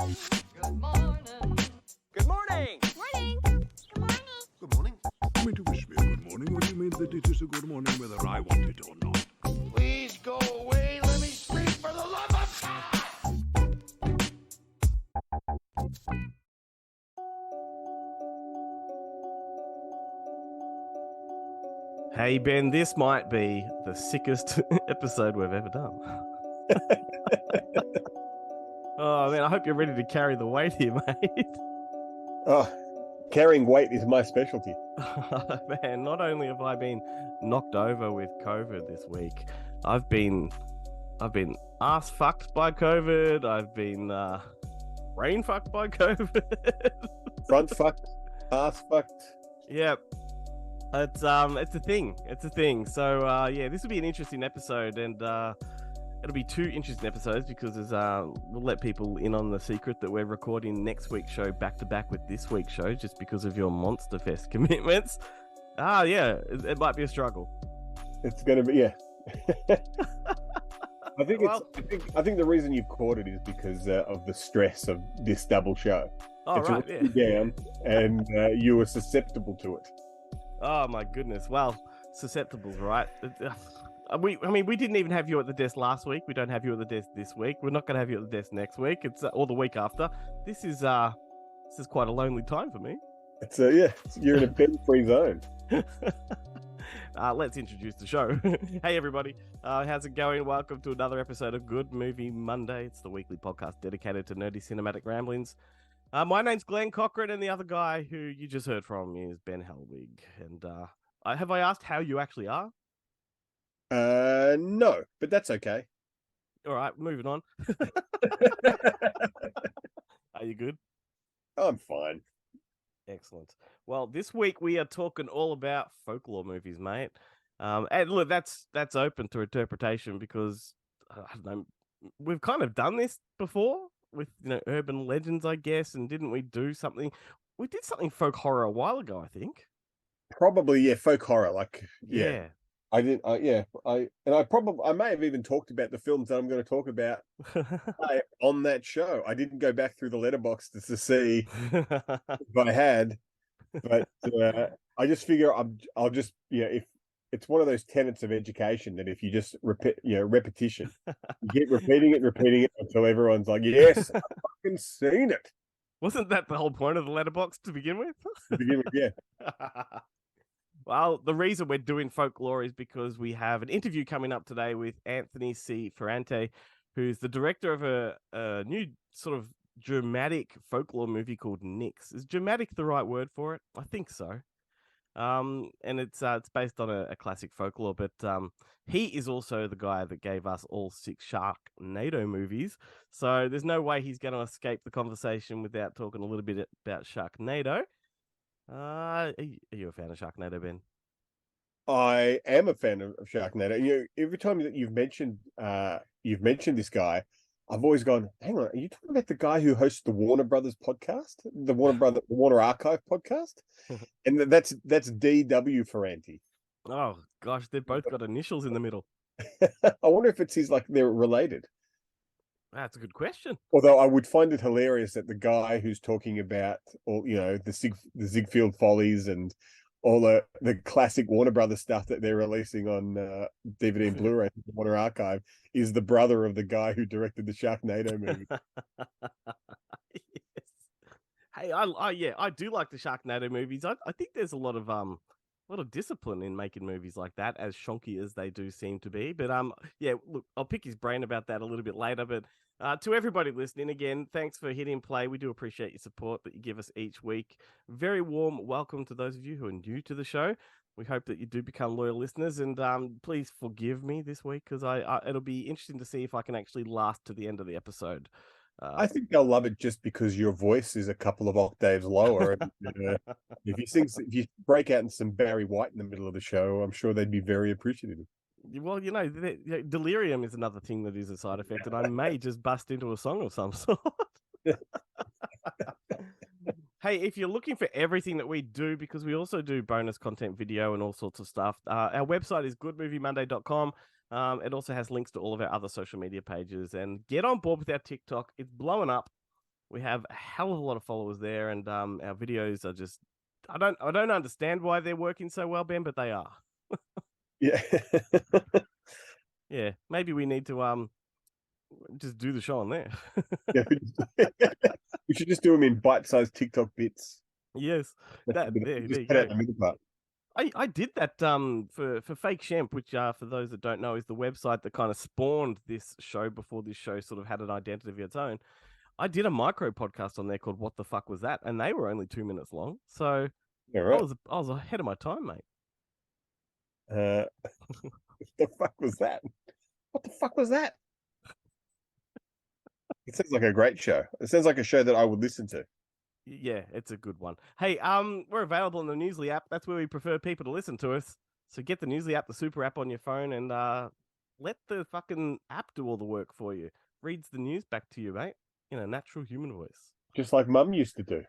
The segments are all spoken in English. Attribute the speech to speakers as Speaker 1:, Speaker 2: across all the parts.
Speaker 1: Good morning.
Speaker 2: Good morning.
Speaker 3: Morning. Good morning.
Speaker 4: Good morning. You mean to wish me a good morning, or do you mean that it is a good morning whether I want it or not?
Speaker 5: Please go away. Let me speak for the love of God.
Speaker 6: Hey, Ben, this might be the sickest episode we've ever done. Oh, man, I hope you're ready to carry the weight here, mate.
Speaker 7: Oh, carrying weight is my specialty.
Speaker 6: Man, not only have I been knocked over with COVID this week, I've been ass fucked by COVID. I've been brain fucked by COVID.
Speaker 7: Front fucked, ass fucked.
Speaker 6: Yep. It's a thing. It's a thing. So yeah, this will be an interesting episode, and it'll be two interesting episodes because there's we'll let people in on the secret that we're recording next week's show back to back with this week's show just because of your Monster Fest commitments. Yeah, it might be a struggle.
Speaker 7: It's gonna be, yeah. I think I think the reason you've caught it is because of the stress of this double show.
Speaker 6: Oh,
Speaker 7: it's
Speaker 6: right,
Speaker 7: yeah. Down, and you were susceptible to it.
Speaker 6: Oh my goodness. Well, susceptibles, right? We didn't even have you at the desk last week. We don't have you at the desk this week. We're not going to have you at the desk next week. It's or the week after. This is quite a lonely time for me.
Speaker 7: It's you're in a bed-free zone.
Speaker 6: Let's introduce the show. Hey everybody, how's it going? Welcome to another episode of Good Movie Monday. It's the weekly podcast dedicated to nerdy cinematic ramblings. My name's Glenn Cochran, and the other guy who you just heard from is Ben Helwig. And have I asked how you actually are?
Speaker 7: No, but that's okay.
Speaker 6: All right, moving on. Are you good?
Speaker 7: I'm fine.
Speaker 6: Excellent. Well, this week we are talking all about folklore movies, mate. And look, that's open to interpretation because I don't know, we've kind of done this before with urban legends, I guess, and didn't we do something? We did something folk horror a while ago, I think.
Speaker 7: Probably, yeah, folk horror. Like,
Speaker 6: Yeah.
Speaker 7: I didn't. I may have even talked about the films that I'm going to talk about on that show. I didn't go back through the letterbox to see if I had, but I just figure I'll just if it's one of those tenets of education that if you just repeat, repetition, you keep repeating it until everyone's like, yes, I've fucking seen it.
Speaker 6: Wasn't that the whole point of the letterbox to begin with?
Speaker 7: To begin with, yeah.
Speaker 6: Well, the reason we're doing folklore is because we have an interview coming up today with Anthony C. Ferrante, who's the director of a new sort of dramatic folklore movie called Nix. Is dramatic the right word for it? I think so. And it's based on a classic folklore, but he is also the guy that gave us all 6 Sharknado movies. So there's no way he's going to escape the conversation without talking a little bit about Sharknado. Are you a fan of Sharknado, Ben?
Speaker 7: I am a fan of Sharknado. Every time that you've mentioned this guy, I've always gone, hang on, are you talking about the guy who hosts the Warner Brothers podcast, the Warner Archive podcast? And that's D.W. Ferrante.
Speaker 6: Oh gosh, they've both got initials in the middle.
Speaker 7: I wonder if it's they're related.
Speaker 6: That's a good question.
Speaker 7: Although I would find it hilarious that the guy who's talking about all the Ziegfeld Follies and all the classic Warner Brothers stuff that they're releasing on DVD and Blu-ray, the Warner Archive, is the brother of the guy who directed the Sharknado movie.
Speaker 6: Yes. Hey, I do like the Sharknado movies. I think there's a lot of discipline in making movies like that, as shonky as they do seem to be. But yeah, look, I'll pick his brain about that a little bit later. But to everybody listening, again, thanks for hitting play. We do appreciate your support that you give us each week. Very warm welcome to those of you who are new to the show. We hope that you do become loyal listeners, and please forgive me this week because it'll be interesting to see if I can actually last to the end of the episode.
Speaker 7: I think they'll love it just because your voice is a couple of octaves lower. And, if you break out in some Barry White in the middle of the show, I'm sure they'd be very appreciative.
Speaker 6: Well, delirium is another thing that is a side effect, and I may just bust into a song of some sort. Hey, if you're looking for everything that we do, because we also do bonus content video and all sorts of stuff, our website is goodmoviemonday.com. It also has links to all of our other social media pages, and get on board with our TikTok. It's blowing up. We have a hell of a lot of followers there, and our videos are just. I don't understand why they're working so well, Ben, but they are.
Speaker 7: Yeah.
Speaker 6: Yeah, maybe we need to just do the show on there.
Speaker 7: Yeah, we should just do them in bite-sized TikTok bits.
Speaker 6: Yes, there
Speaker 7: Just
Speaker 6: you
Speaker 7: cut out
Speaker 6: go.
Speaker 7: the middle part.
Speaker 6: I did that for Fake Shemp, which for those that don't know is the website that kind of spawned this show before this show sort of had an identity of its own. I did a micro podcast on there called "What the Fuck Was That," and they were only 2 minutes long. So
Speaker 7: Yeah, right.
Speaker 6: I was ahead of my time, mate.
Speaker 7: What the fuck was that? What the fuck was that? It sounds like a great show. It sounds like a show that I would listen to.
Speaker 6: Yeah, it's a good one. Hey, we're available on the Newsly app. That's where we prefer people to listen to us. So get the Newsly app, the super app on your phone, and let the fucking app do all the work for you. Reads the news back to you, mate, in a natural human voice.
Speaker 7: Just like Mum used to do.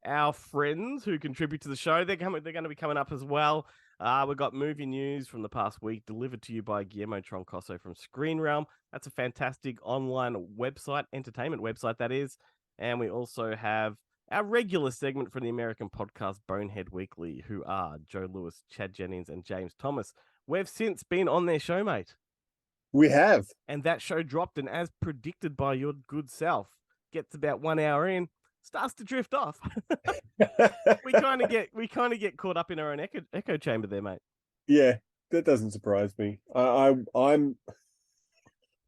Speaker 6: Our friends who contribute to the show, they're going to be coming up as well. We've got movie news from the past week delivered to you by Guillermo Troncoso from Screen Realm. That's a fantastic online website, entertainment website that is. And we also have our regular segment from the American podcast Bonehead Weekly, who are Joe Lewis, Chad Jennings, and James Thomas. We've since been on their show, mate.
Speaker 7: We have.
Speaker 6: And that show dropped, and as predicted by your good self, gets about 1 hour in, starts to drift off. we kind of get caught up in our own echo chamber there, mate.
Speaker 7: Yeah, that doesn't surprise me. I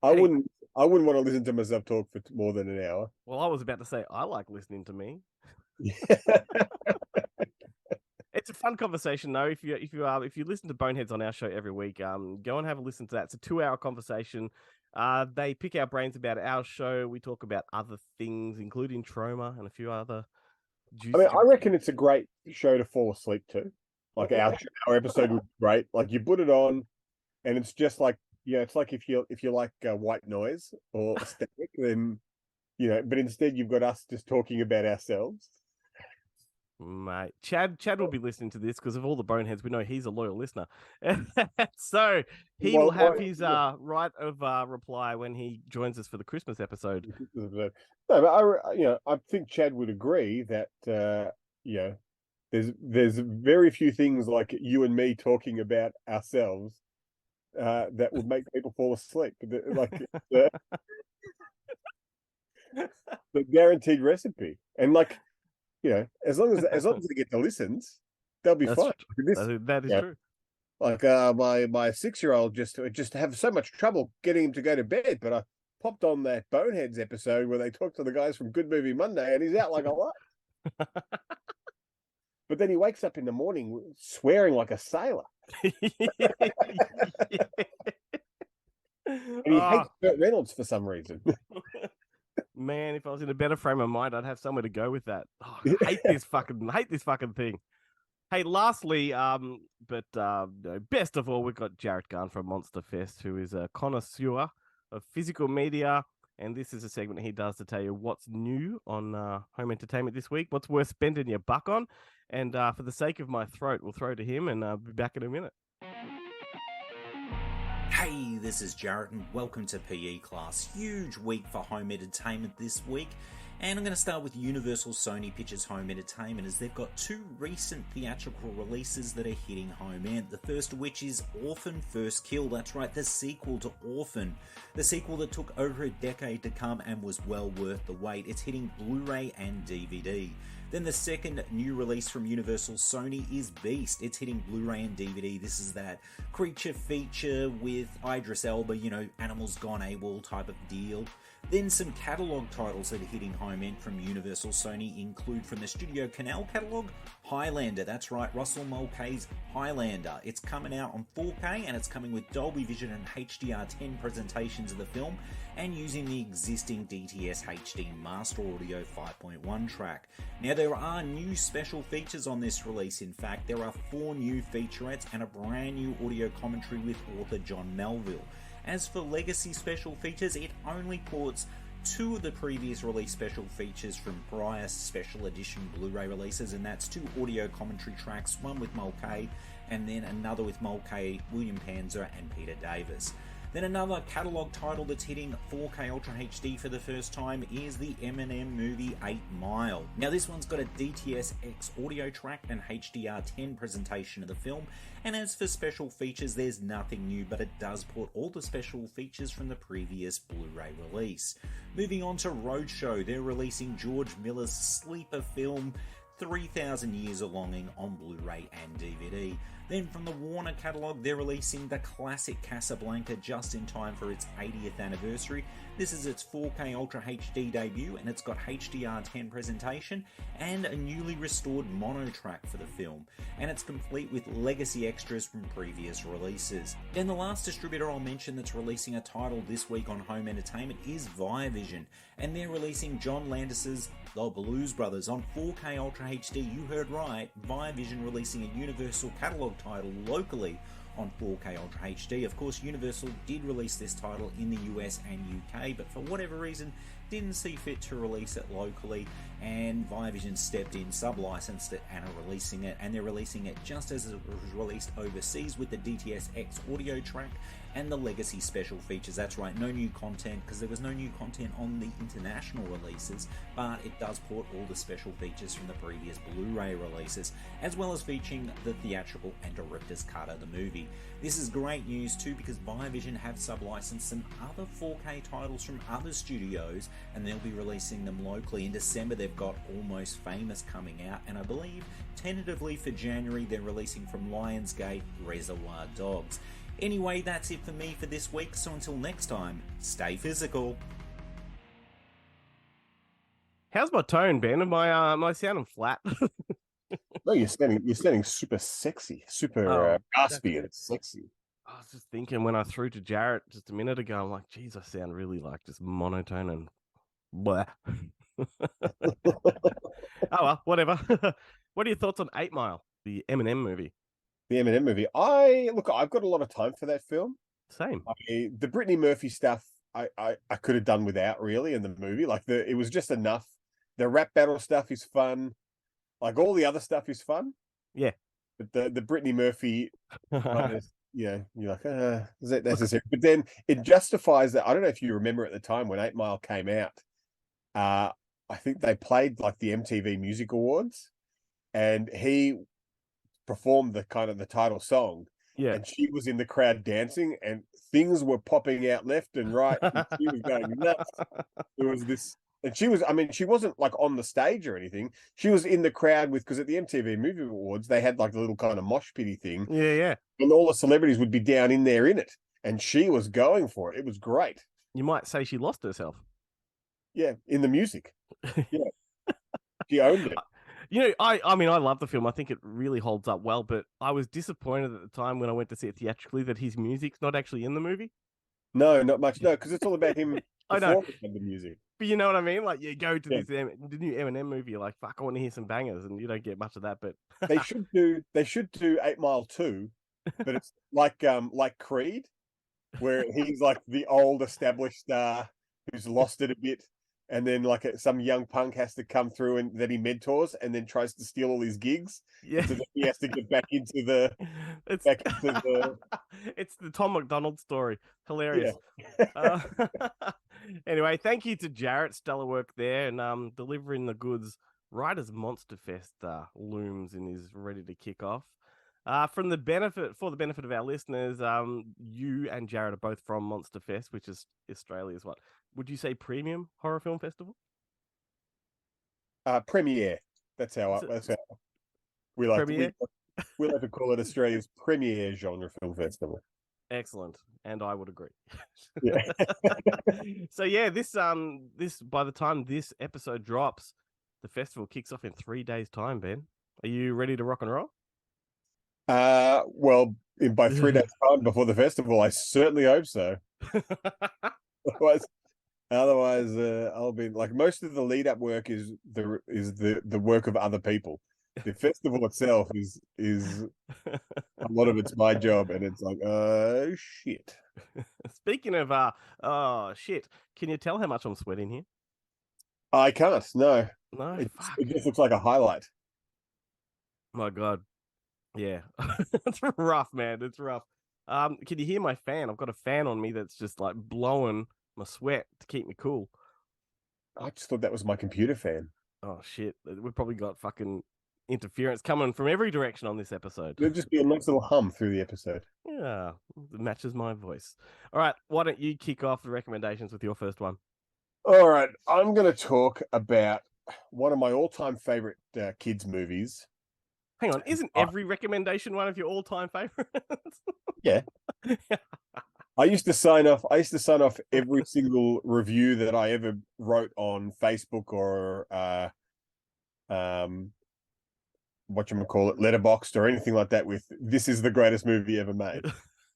Speaker 7: wouldn't want to listen to myself talk for more than an hour.
Speaker 6: Well, I was about to say I like listening to me. It's a fun conversation though. If you listen to Boneheads on our show every week, go and have a listen to that. It's a 2-hour conversation. They pick our brains about our show. We talk about other things, including trauma and a few other.
Speaker 7: I reckon it's a great show to fall asleep to. Like our episode was great. Like you put it on, and it's just like it's like if you like white noise or static, then but instead you've got us just talking about ourselves.
Speaker 6: Mate, Chad will be listening to this because of all the boneheads. We know he's a loyal listener, so he will have his right of reply when he joins us for the Christmas episode.
Speaker 7: No, but I think Chad would agree that there's very few things like you and me talking about ourselves that would make people fall asleep. Like the guaranteed recipe, and like. As long as they get the listens, they'll be fine.
Speaker 6: That is true.
Speaker 7: Like my 6-year-old just have so much trouble getting him to go to bed, but I popped on that Boneheads episode where they talk to the guys from Good Movie Monday, and he's out like a light. But then he wakes up in the morning swearing like a sailor. And he hates Burt Reynolds for some reason.
Speaker 6: Man, if I was in a better frame of mind, I'd have somewhere to go with that. Oh, I hate this fucking thing. Hey, lastly, best of all, we've got Jarrett Gunn from Monster Fest, who is a connoisseur of physical media, and this is a segment he does to tell you what's new on home entertainment this week, what's worth spending your buck on, and for the sake of my throat, we'll throw to him, and be back in a minute.
Speaker 2: Hey, this is Jarrett and welcome to PE Class. Huge week for home entertainment this week, and I'm going to start with Universal Sony Pictures Home Entertainment as they've got 2 recent theatrical releases that are hitting home end. The first of which is Orphan First Kill, that's right, the sequel to Orphan. The sequel that took over a decade to come and was well worth the wait. It's hitting Blu-ray and DVD. Then the second new release from Universal Sony is Beast. It's hitting Blu-ray and DVD. This is that creature feature with Idris Elba, animals gone AWOL type of deal. Then some catalogue titles that are hitting home end from Universal Sony include from the Studio Canal catalogue, Highlander. That's right, Russell Mulcahy's Highlander. It's coming out on 4K and it's coming with Dolby Vision and HDR10 presentations of the film and using the existing DTS HD Master Audio 5.1 track. Now there are new special features on this release. In fact, there are 4 new featurettes and a brand new audio commentary with author John Melville. As for legacy special features, it only ports 2 of the previous release special features from prior special edition Blu-ray releases, and that's 2 audio commentary tracks, one with Mulcahy and then another with Mulcahy, William Panzer and Peter Davis. Then another catalogue title that's hitting 4K Ultra HD for the first time is the Eminem movie 8 Mile. Now this one's got a DTS-X audio track and HDR10 presentation of the film, and as for special features, there's nothing new, but it does port all the special features from the previous Blu-ray release. Moving on to Roadshow, they're releasing George Miller's sleeper film 3,000 Years of Longing on Blu-ray and DVD. Then from the Warner catalogue, they're releasing the classic Casablanca just in time for its 80th anniversary. This is its 4K Ultra HD debut, and it's got HDR10 presentation and a newly restored mono track for the film, and it's complete with legacy extras from previous releases. Then the last distributor I'll mention that's releasing a title this week on home entertainment is Viavision, and they're releasing John Landis's The Blues Brothers on 4K Ultra HD. You heard right, Viavision releasing a Universal catalogue title locally on 4K Ultra HD. Of course, Universal did release this title in the US and UK, but for whatever reason didn't see fit to release it locally, and Viavision stepped in, sub-licensed it, and are releasing it, and they're releasing it just as it was released overseas with the DTS-X audio track and the legacy special features. That's right, no new content, because there was no new content on the international releases, but it does port all the special features from the previous Blu-ray releases, as well as featuring the theatrical and director's cut of the movie. This is great news too, because Viavision have sub-licensed some other 4K titles from other studios, and they'll be releasing them locally. In December they've got Almost Famous coming out, and I believe tentatively for January they're releasing from Lionsgate Reservoir Dogs. Anyway, that's it for me for this week, so until next time, stay physical.
Speaker 6: How's my tone, Ben? Am I sounding flat?
Speaker 7: No, you're standing super sexy, super raspy and sexy.
Speaker 6: I was just thinking when I threw to Jarrett just a minute ago, I'm like, geez, I sound really like just monotone and blah. Oh well, whatever. What are your thoughts on 8 Mile, the Eminem movie?
Speaker 7: The Eminem movie. I've got a lot of time for that film.
Speaker 6: Same.
Speaker 7: The Brittany Murphy stuff, I could have done without really in the movie. Like it was just enough. The rap battle stuff is fun. Like all the other stuff is fun.
Speaker 6: Yeah.
Speaker 7: But the Brittany Murphy, you're like, is that necessary? But then it justifies that. I don't know if you remember at the time when 8 Mile came out. I think they played like the MTV Music Awards, and he performed the title song.
Speaker 6: Yeah.
Speaker 7: And she was in the crowd dancing, and things were popping out left and right. And she was going nuts. There was this, and she wasn't like on the stage or anything. She was in the crowd because at the MTV Movie Awards, they had like the little kind of mosh pitty thing.
Speaker 6: Yeah, yeah.
Speaker 7: And all the celebrities would be down in there in it. And she was going for it. It was great.
Speaker 6: You might say she lost herself.
Speaker 7: Yeah, in the music. Yeah. She owned it.
Speaker 6: You know, I mean, I love the film. I think it really holds up well, but I was disappointed at the time when I went to see it theatrically that his music's not actually in the movie.
Speaker 7: No, not much. No, because it's all about him
Speaker 6: I know.
Speaker 7: performing the music.
Speaker 6: But you know what I mean? Like, you go to the new Eminem movie, you're like, fuck, I want to hear some bangers, and you don't get much of that. But
Speaker 7: They should do 8 Mile 2, but it's like Creed, where he's like the old established star who's lost it a bit, and then like some young punk has to come through and that he mentors, and then tries to steal all his gigs.
Speaker 6: yeah,
Speaker 7: So that he has to get back into the
Speaker 6: it's the Tom McDonald story. Hilarious.
Speaker 7: Yeah.
Speaker 6: Anyway, thank you to Jarrett. Stellar work there, and delivering the goods right as Monster Fest looms and is ready to kick off. For the benefit of our listeners, you and Jarrett are both from Monster Fest, which is Australia's what? Would you say premium horror film festival?
Speaker 7: Premiere. That's how we like.
Speaker 6: Premiere?
Speaker 7: We like to call it Australia's premier genre film festival.
Speaker 6: Excellent, and I would agree.
Speaker 7: Yeah.
Speaker 6: So yeah, this by the time this episode drops, the festival kicks off in 3 days' time. Ben, are you ready to rock and roll?
Speaker 7: Well, by 3 days' time before the festival, I certainly hope so. Otherwise, I'll be like, most of the lead-up work is the work of other people. The festival itself is a lot of it's my job, and it's like, oh shit.
Speaker 6: Speaking of oh shit, can you tell how much I'm sweating here?
Speaker 7: I can't. No,
Speaker 6: No,
Speaker 7: it just looks like a highlight.
Speaker 6: My God, yeah, it's rough, man. It's rough. Can you hear my fan? I've got a fan on me that's just like blowing my sweat to keep me cool.
Speaker 7: I just thought that was my computer fan.
Speaker 6: Oh shit, we've probably got fucking interference coming from every direction on this episode.
Speaker 7: There'll just be a nice little hum through the episode.
Speaker 6: Yeah, it matches my voice. All right, why don't you kick off the recommendations with your first one?
Speaker 7: All right, I'm going to talk about one of my all-time favorite kids movies.
Speaker 6: Hang on, isn't every recommendation one of your all-time favorites?
Speaker 7: Yeah. I used to sign off every single review that I ever wrote on Facebook or Letterboxd or anything like that with "This is the greatest movie ever made."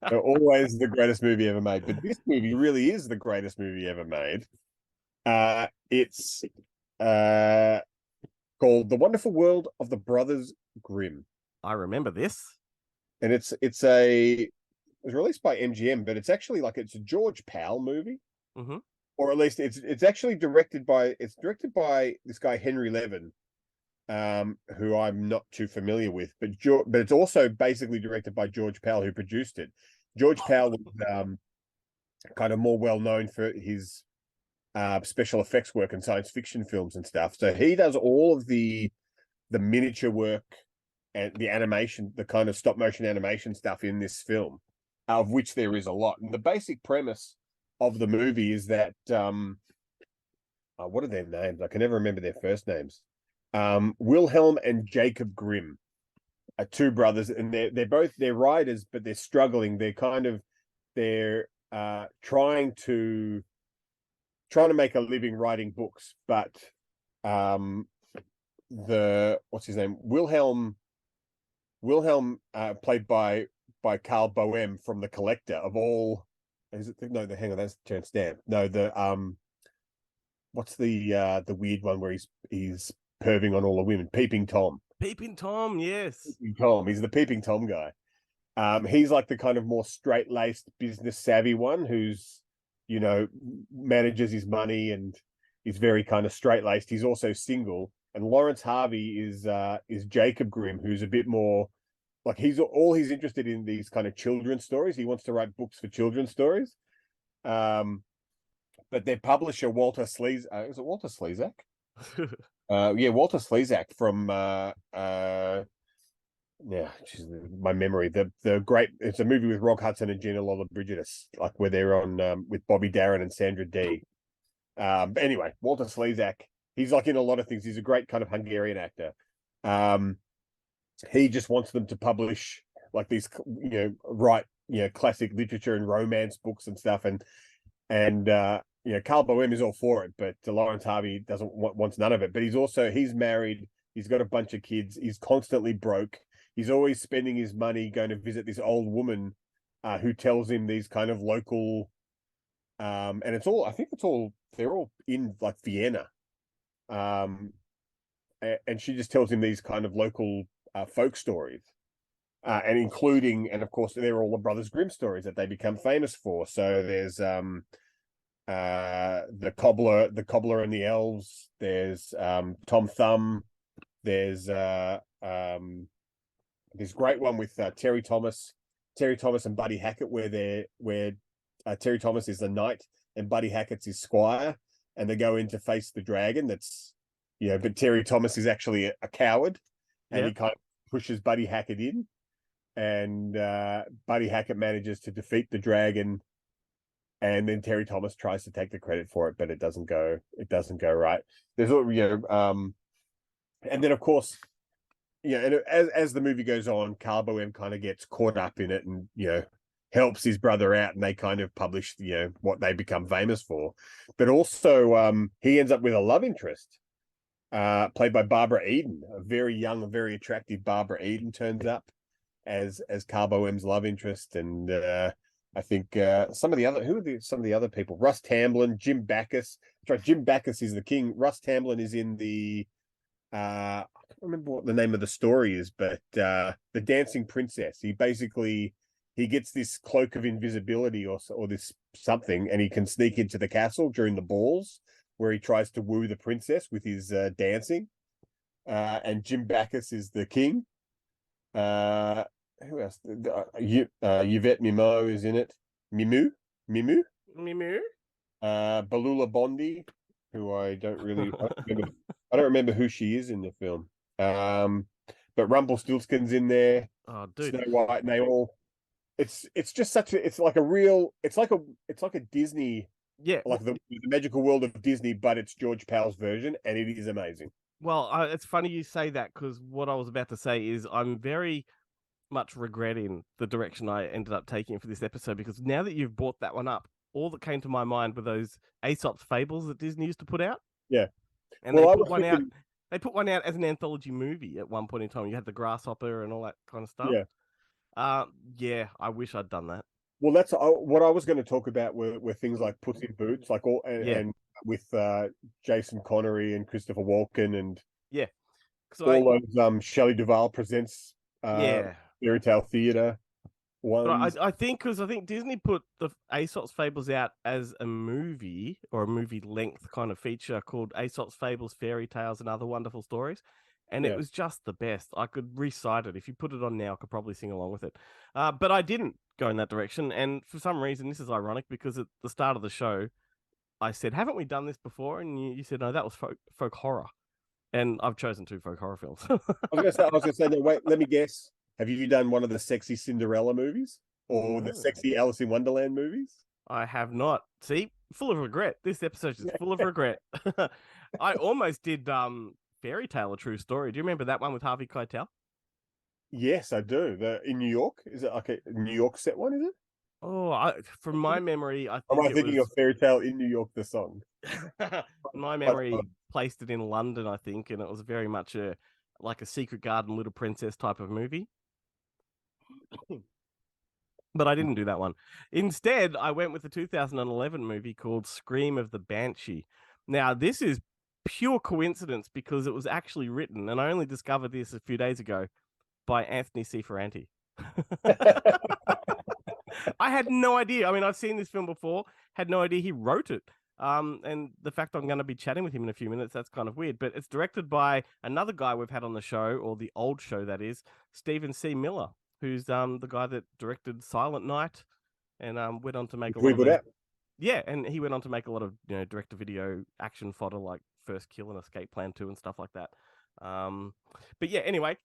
Speaker 7: They're always the greatest movie ever made, but this movie really is the greatest movie ever made. It's called The Wonderful World of the Brothers Grimm.
Speaker 6: I remember this.
Speaker 7: And it was released by MGM, but it's actually it's a George Powell movie.
Speaker 6: Mm-hmm.
Speaker 7: Or at least it's actually directed by this guy Henry Levin, who I'm not too familiar with, but it's also basically directed by George Powell, who produced it. George Powell was kind of more well known for his special effects work and science fiction films and stuff. So he does all of the miniature work and the animation, the kind of stop motion animation stuff in this film, of which there is a lot. And the basic premise of the movie is that what are their names? I can never remember their first names. Wilhelm and Jacob Grimm are two brothers, and they're writers, but they're struggling. They're trying to make a living writing books, but what's his name? Wilhelm, played by Carl Boehm from The Collector of all. Is it? No, hang on, that's Terence Stamp. No, what's the weird one where he's perving on all the women? Peeping Tom.
Speaker 6: Peeping Tom, yes.
Speaker 7: Peeping Tom. He's the Peeping Tom guy. He's like the kind of more straight-laced, business savvy one who's, manages his money and is very kind of straight-laced. He's also single. And Lawrence Harvey is Jacob Grimm, who's a bit more like he's interested in these kind of children's stories. He wants to write books for children's stories. But their publisher, Walter Slezak, is it Walter Slezak? Walter Slezak from my memory. The great, it's a movie with Rock Hudson and Gina Lollobrigida, like where they're on with Bobby Darin and Sandra Dee. But anyway, Walter Slezak, he's like in a lot of things. He's a great kind of Hungarian actor. He just wants them to publish like these, write, classic literature and romance books and stuff. And Carl Boehm is all for it, but Lawrence Harvey wants none of it. But he's married. He's got a bunch of kids. He's constantly broke. He's always spending his money going to visit this old woman who tells him these kind of local, and they're all in like Vienna. And she just tells him these kind of local folk stories, and of course, they're all the Brothers Grimm stories that they become famous for. So there's the cobbler and the elves. There's Tom Thumb. There's this great one with Terry Thomas and Buddy Hackett, where Terry Thomas is the knight and Buddy Hackett's his squire, and they go in to face the dragon. That's but Terry Thomas is actually a coward, and he kind of pushes Buddy Hackett in, and Buddy Hackett manages to defeat the dragon, and then Terry Thomas tries to take the credit for it, but it doesn't go right. There's and then of course, and as the movie goes on, Carl Boehm kind of gets caught up in it and helps his brother out, and they kind of publish what they become famous for. But also he ends up with a love interest played by Barbara Eden. A very young, very attractive Barbara Eden turns up as Carl Boehm's love interest. And I think some of the other people? Russ Tamblyn, Jim Backus. That's right, Jim Backus is the king. Russ Tamblyn is in the I can't remember what the name of the story is, but the Dancing Princess. He gets this cloak of invisibility or this something, and he can sneak into the castle during the balls, where he tries to woo the princess with his dancing. And Jim Backus is the king. Who else? Yvette Mimo is in it. Mimu.
Speaker 6: Mimu.
Speaker 7: Balula Bondi, who I don't remember who she is in the film. But Rumpelstiltskin's in there.
Speaker 6: Oh, dude.
Speaker 7: Snow White, and they all. It's just such a. It's like a real. It's like a Disney,
Speaker 6: Yeah.
Speaker 7: like the magical world of Disney, but it's George Powell's version, and it is amazing.
Speaker 6: Well, it's funny you say that because what I was about to say is I'm very much regretting the direction I ended up taking for this episode because now that you've brought that one up, all that came to my mind were those Aesop's fables that Disney used to put out.
Speaker 7: Yeah.
Speaker 6: And
Speaker 7: Well,
Speaker 6: they
Speaker 7: I
Speaker 6: put
Speaker 7: was
Speaker 6: one out.
Speaker 7: thinking-
Speaker 6: They put one out as an anthology movie at one point in time. You had the grasshopper and all that kind of stuff.
Speaker 7: Yeah.
Speaker 6: Yeah, I wish I'd done that.
Speaker 7: Well, that's what I was going to talk about were things like Puss in Boots, like
Speaker 6: Yeah.
Speaker 7: and with Jason Connery and Christopher Walken and
Speaker 6: Yeah.
Speaker 7: all those Shelley Duvall presents
Speaker 6: Yeah.
Speaker 7: fairy tale theater
Speaker 6: But
Speaker 7: ones.
Speaker 6: I think because I think Disney put the Aesop's Fables out as a movie or a movie length kind of feature called Aesop's Fables, Fairy Tales, and Other Wonderful Stories. And
Speaker 7: Yeah.
Speaker 6: it was just the best. I could recite it. If you put it on now, I could probably sing along with it. But I didn't go in that direction. And for some reason, this is ironic because at the start of the show, I said, haven't we done this before? And you said, no, that was folk horror. And I've chosen 2 folk horror films.
Speaker 7: I was going to say, no, wait, let me guess. Have you done one of the sexy Cinderella movies or the sexy Alice in Wonderland movies?
Speaker 6: I have not. See, full of regret. This episode is full of regret. I almost did Fairy Tale, A True Story. Do you remember that one with Harvey Keitel?
Speaker 7: Yes, I do. In New York, is it like a New York set one? Is it?
Speaker 6: Oh, from my memory, I
Speaker 7: Am
Speaker 6: think
Speaker 7: I thinking of Fairy Tale in New York, the song?
Speaker 6: my memory placed it in London, I think, and it was very much like a Secret Garden, Little Princess type of movie. But I didn't do that one. Instead, I went with the 2011 movie called Scream of the Banshee. Now, this is pure coincidence because it was actually written, and I only discovered this a few days ago, by Anthony C. Ferrante. I had no idea. I mean, I've seen this film before, had no idea he wrote it. And the fact I'm going to be chatting with him in a few minutes, that's kind of weird. But it's directed by another guy we've had on the show, or the old show, that is, Stephen C. Miller, who's the guy that directed Silent Night and went on to make a lot of yeah, and he went on to make a lot of direct-to-video action fodder like First Kill and Escape Plan 2 and stuff like that. But yeah, anyway,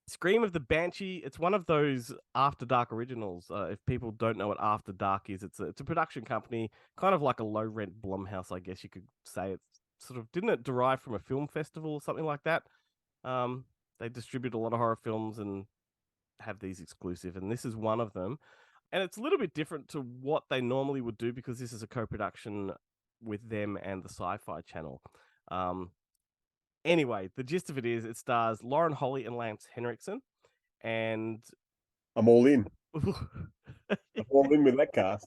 Speaker 6: Scream of the Banshee. It's one of those After Dark originals. If people don't know what After Dark is, it's a production company, kind of like a low-rent Blumhouse, I guess you could say. It's sort of, didn't it derive from a film festival or something like that? They distribute a lot of horror films and have these exclusive, and this is one of them. And it's a little bit different to what they normally would do because this is a co-production with them and the Sci-Fi Channel. Anyway, the gist of it is it stars Lauren Holly and Lance Henriksen, and
Speaker 7: I'm all in. I'm all in with that cast.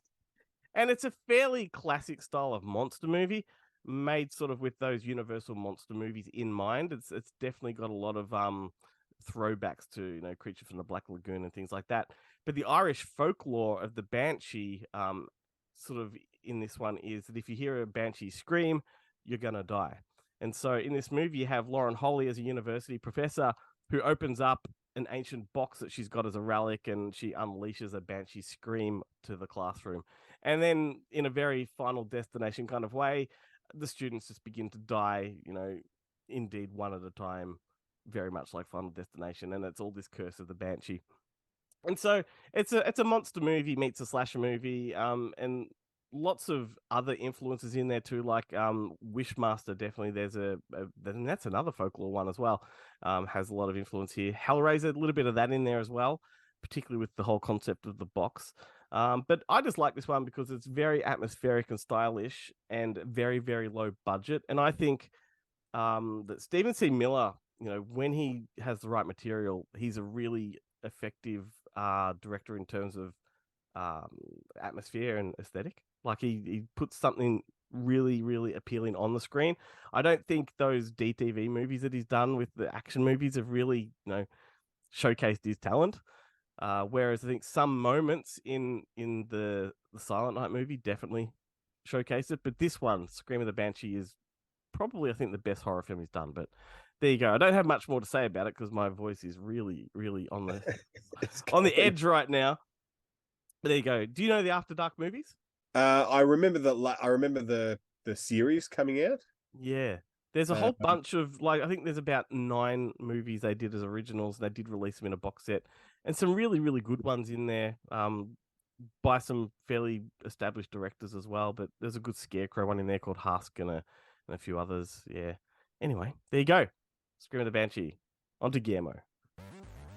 Speaker 6: And it's a fairly classic style of monster movie, made sort of with those Universal monster movies in mind. It's definitely got a lot of throwbacks to Creature from the Black Lagoon and things like that. But the Irish folklore of the banshee, sort of in this one, is that if you hear a banshee scream, you're gonna die. And so in this movie, you have Lauren Holly as a university professor who opens up an ancient box that she's got as a relic, and she unleashes a banshee scream to the classroom. And then in a very Final Destination kind of way, the students just begin to die, indeed one at a time, very much like Final Destination. And it's all this curse of the banshee. And so it's a monster movie meets a slasher movie, and lots of other influences in there too, like Wishmaster. Definitely, and that's another folklore one as well. Has a lot of influence here. Hellraiser, a little bit of that in there as well, particularly with the whole concept of the box. But I just like this one because it's very atmospheric and stylish and very, very low budget. And I think that Stephen C. Miller, when he has the right material, he's a really effective director in terms of atmosphere and aesthetic. Like he puts something really, really appealing on the screen. I don't think those DTV movies that he's done with the action movies have really, showcased his talent. Whereas I think some moments in the Silent Night movie definitely showcase it. But this one, Scream of the Banshee, is probably, I think, the best horror film he's done. But there you go. I don't have much more to say about it because my voice is really, really on the
Speaker 7: It's
Speaker 6: on the
Speaker 7: going-
Speaker 6: edge right now. But there you go. Do you know the After Dark movies?
Speaker 7: I remember the series coming out.
Speaker 6: Yeah. There's a whole bunch of, like, I think there's about 9 movies they did as originals. They did release them in a box set, and some really, really good ones in there, by some fairly established directors as well. But there's a good Scarecrow one in there called Husk and a few others. Yeah. Anyway, there you go. Scream of the Banshee. On to Guillermo.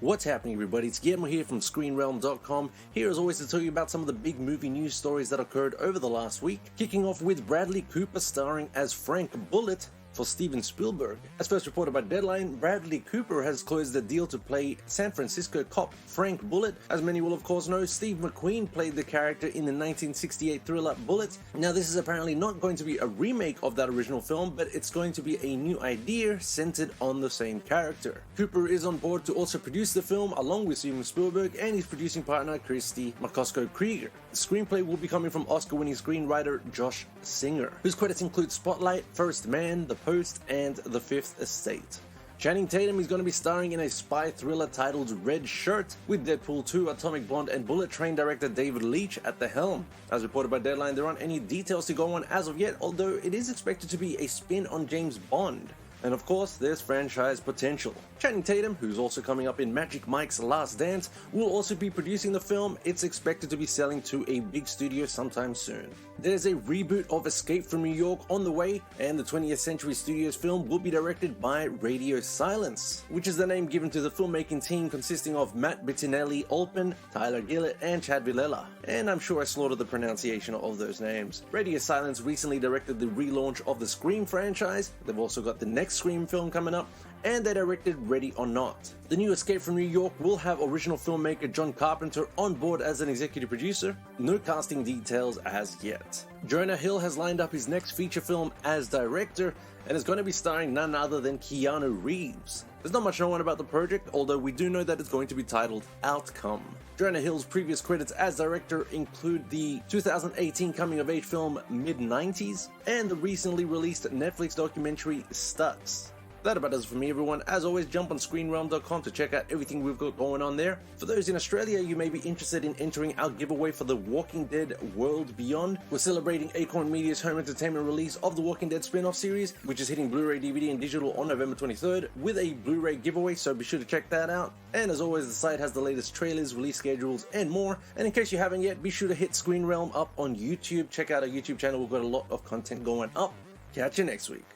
Speaker 3: What's happening, everybody? It's Guillermo here from ScreenRealm.com, here as always to tell you about some of the big movie news stories that occurred over the last week, kicking off with Bradley Cooper starring as Frank Bullitt for Steven Spielberg. As first reported by Deadline, Bradley Cooper has closed the deal to play San Francisco cop Frank Bullitt. As many will of course know, Steve McQueen played the character in the 1968 thriller Bullitt. Now this is apparently not going to be a remake of that original film, but it's going to be a new idea centered on the same character. Cooper is on board to also produce the film along with Steven Spielberg and his producing partner Christy McCosco-Krieger. The screenplay will be coming from Oscar-winning screenwriter Josh Singer, whose credits include Spotlight, First Man, The Post, and The Fifth Estate. Channing Tatum is going to be starring in a spy thriller titled Red Shirt, with Deadpool 2, Atomic Blonde, and Bullet Train director David Leitch at the helm. As reported by Deadline, there aren't any details to go on as of yet, although it is expected to be a spin on James Bond. And of course, there's franchise potential. Channing Tatum, who's also coming up in Magic Mike's Last Dance, will also be producing the film. It's expected to be selling to a big studio sometime soon. There's a reboot of Escape from New York on the way, and the 20th Century Studios film will be directed by Radio Silence, which is the name given to the filmmaking team consisting of Matt Bettinelli-Olpin, Tyler Gillett, and Chad Villela. And I'm sure I slaughtered the pronunciation of those names. Radio Silence recently directed the relaunch of the Scream franchise. They've also got the next Scream film coming up, and they directed Ready or Not. The new Escape from New York will have original filmmaker John Carpenter on board as an executive producer. No casting details as yet. Jonah Hill has lined up his next feature film as director and is going to be starring none other than Keanu Reeves. There's not much known about the project, although we do know that it's going to be titled Outcome. Jonah Hill's previous credits as director include the 2018 coming-of-age film Mid-90s and the recently released Netflix documentary Stutz. That about does it for me, everyone. As always, jump on ScreenRealm.com to check out everything we've got going on there. For those in Australia, you may be interested in entering our giveaway for The Walking Dead World Beyond. We're celebrating Acorn Media's home entertainment release of The Walking Dead spin-off series, which is hitting Blu-ray, DVD, and digital on November 23rd with a Blu-ray giveaway, so be sure to check that out. And as always, the site has the latest trailers, release schedules, and more. And in case you haven't yet, be sure to hit Screen Realm up on YouTube. Check out our YouTube channel. We've got a lot of content going up. Catch you next week.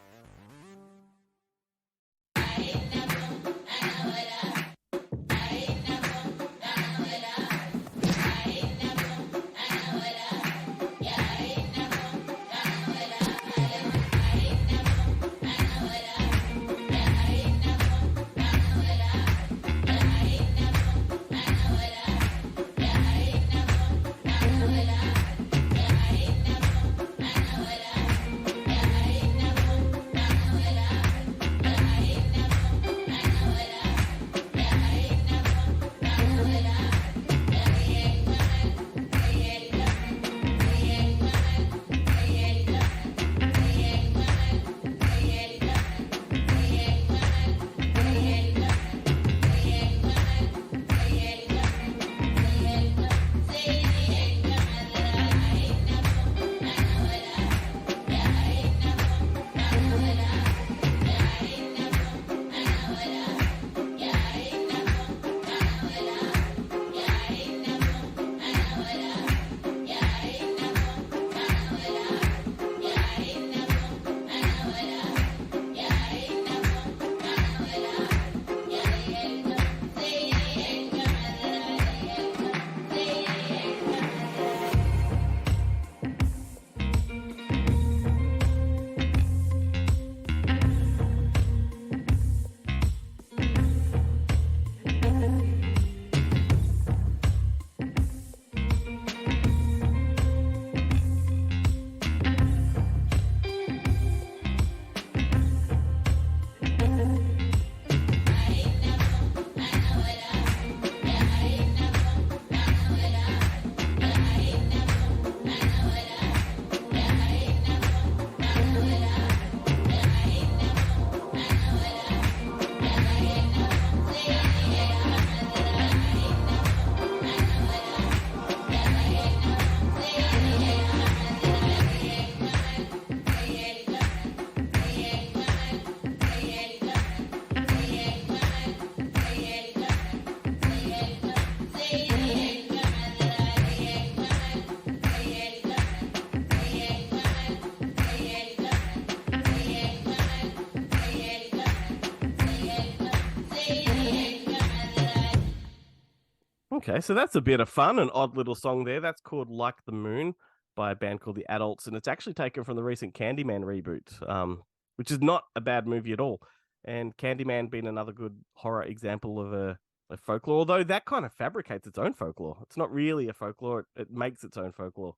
Speaker 6: Okay, so that's a bit of fun, an odd little song there. That's called Like the Moon by a band called The Adults, and it's actually taken from the recent Candyman reboot, which is not a bad movie at all. And Candyman being another good horror example of a folklore, although that kind of fabricates its own folklore. It's not really a folklore, it makes its own folklore.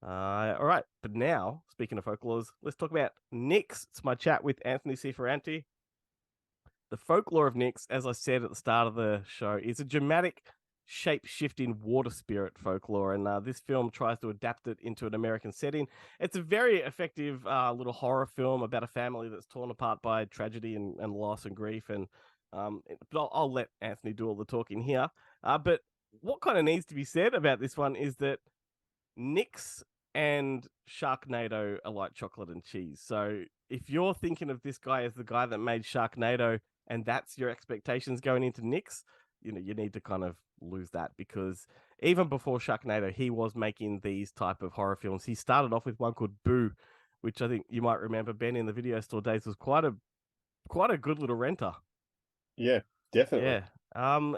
Speaker 6: All right, but now, speaking of folklores, let's talk about Nyx. It's my chat with Anthony C. Ferrante. The folklore of Nyx, as I said at the start of the show, is a dramatic, shape-shifting water spirit folklore, and this film tries to adapt it into an American setting. It's a very effective little horror film about a family that's torn apart by tragedy and loss and grief. And but I'll let Anthony do all the talking here. But what kind of needs to be said about this one is that Nyx and Sharknado are like chocolate and cheese. So if you're thinking of this guy as the guy that made Sharknado, and that's your expectations going into Nyx, you need to kind of lose that, because even before Sharknado, he was making these type of horror films. He started off with one called Boo, which I think you might remember, Ben, in the video store days, was quite a good little renter.
Speaker 7: Yeah, definitely.
Speaker 6: Yeah.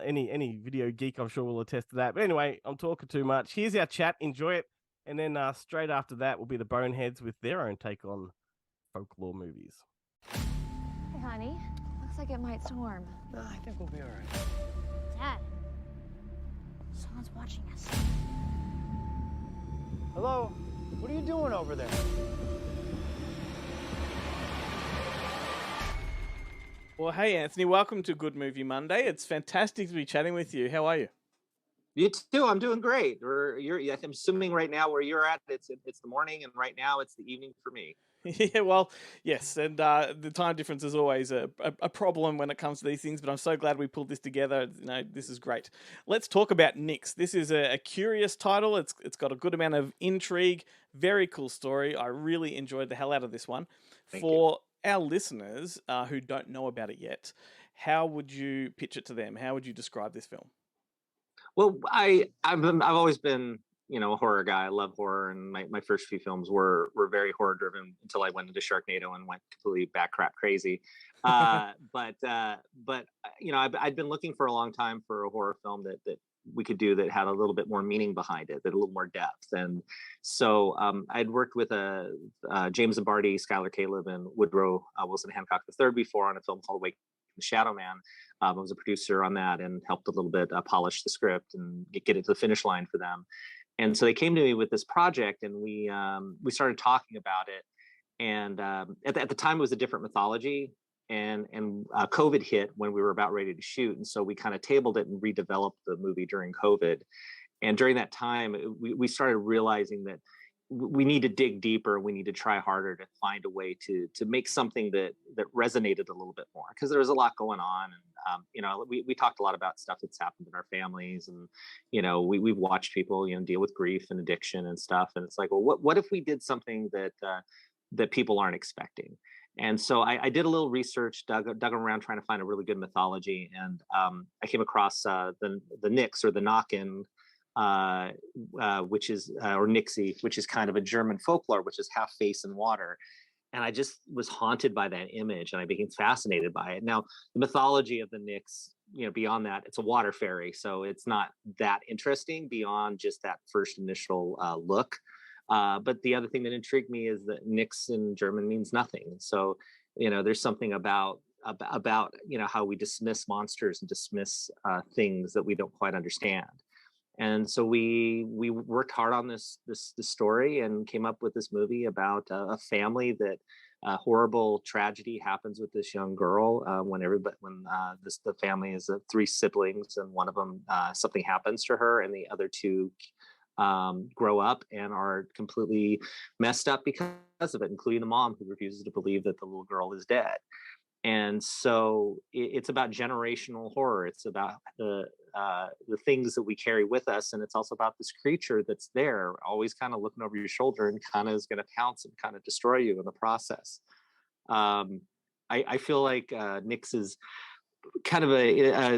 Speaker 6: Any video geek, I'm sure, will attest to that. But anyway, I'm talking too much. Here's our chat. Enjoy it. And then straight after that will be the Boneheads with their own take on folklore movies.
Speaker 8: Hey, honey. Looks like it might storm.
Speaker 9: I think we'll be all right.
Speaker 8: Dad. Someone's watching us.
Speaker 9: Hello? What are you doing over there?
Speaker 10: Well, hey, Anthony, welcome to Good Movie Monday. It's fantastic to be chatting with you. How are you?
Speaker 11: You too. I'm doing great. I'm assuming right now where you're at, it's the morning, and right now it's the evening for me.
Speaker 10: Yeah, well, yes, and the time difference is always a problem when it comes to these things, but I'm so glad we pulled this together. This is great. Let's talk about Nyx. This is a curious title. It's got a good amount of intrigue. Very cool story. I really enjoyed the hell out of this one.
Speaker 11: Thank
Speaker 10: For our listeners who don't know about it yet, how would you pitch it to them? How would you describe this film?
Speaker 11: Well, I've always been, a horror guy. I love horror, and my first few films were very horror driven until I went into Sharknado and went completely backcrap crazy. But I'd been looking for a long time for a horror film that we could do that had a little bit more meaning behind it, that a little more depth. And so I'd worked with James Zambardi, Skylar Caleb, and Woodrow Wilson Hancock III before on a film called Wake the Shadow Man. I was a producer on that and helped a little bit polish the script and get it to the finish line for them. And so they came to me with this project, and we started talking about it. And at the time, it was a different mythology, and COVID hit when we were about ready to shoot, and so we kind of tabled it and redeveloped the movie during COVID. And during that time, we started realizing that we need to dig deeper. We need to try harder to find a way to make something that resonated a little bit more, because there was a lot going on. And we talked a lot about stuff that's happened in our families, and we've watched people deal with grief and addiction and stuff. And it's like, well, what if we did something that people aren't expecting? And so I did a little research, dug around trying to find a really good mythology, and I came across the Nyx, or the Knock-In, which is or Nixie, which is kind of a German folklore, which is half face and water. And I just was haunted by that image, and I became fascinated by it. Now, the mythology of the Nyx, beyond that, it's a water fairy, so it's not that interesting beyond just that first initial look. But the other thing that intrigued me is that Nyx in German means nothing. So, there's something about how we dismiss monsters and dismiss things that we don't quite understand. And so we worked hard on this story and came up with this movie about a family that horrible tragedy happens with this young girl when the family is 3 siblings, and one of them something happens to her, and the other 2 grow up and are completely messed up because of it, including the mom, who refuses to believe that the little girl is dead. And so it's about generational horror. It's about the things that we carry with us, and it's also about this creature that's there, always kind of looking over your shoulder and kind of is going to pounce and kind of destroy you in the process. I feel like Nyx is kind of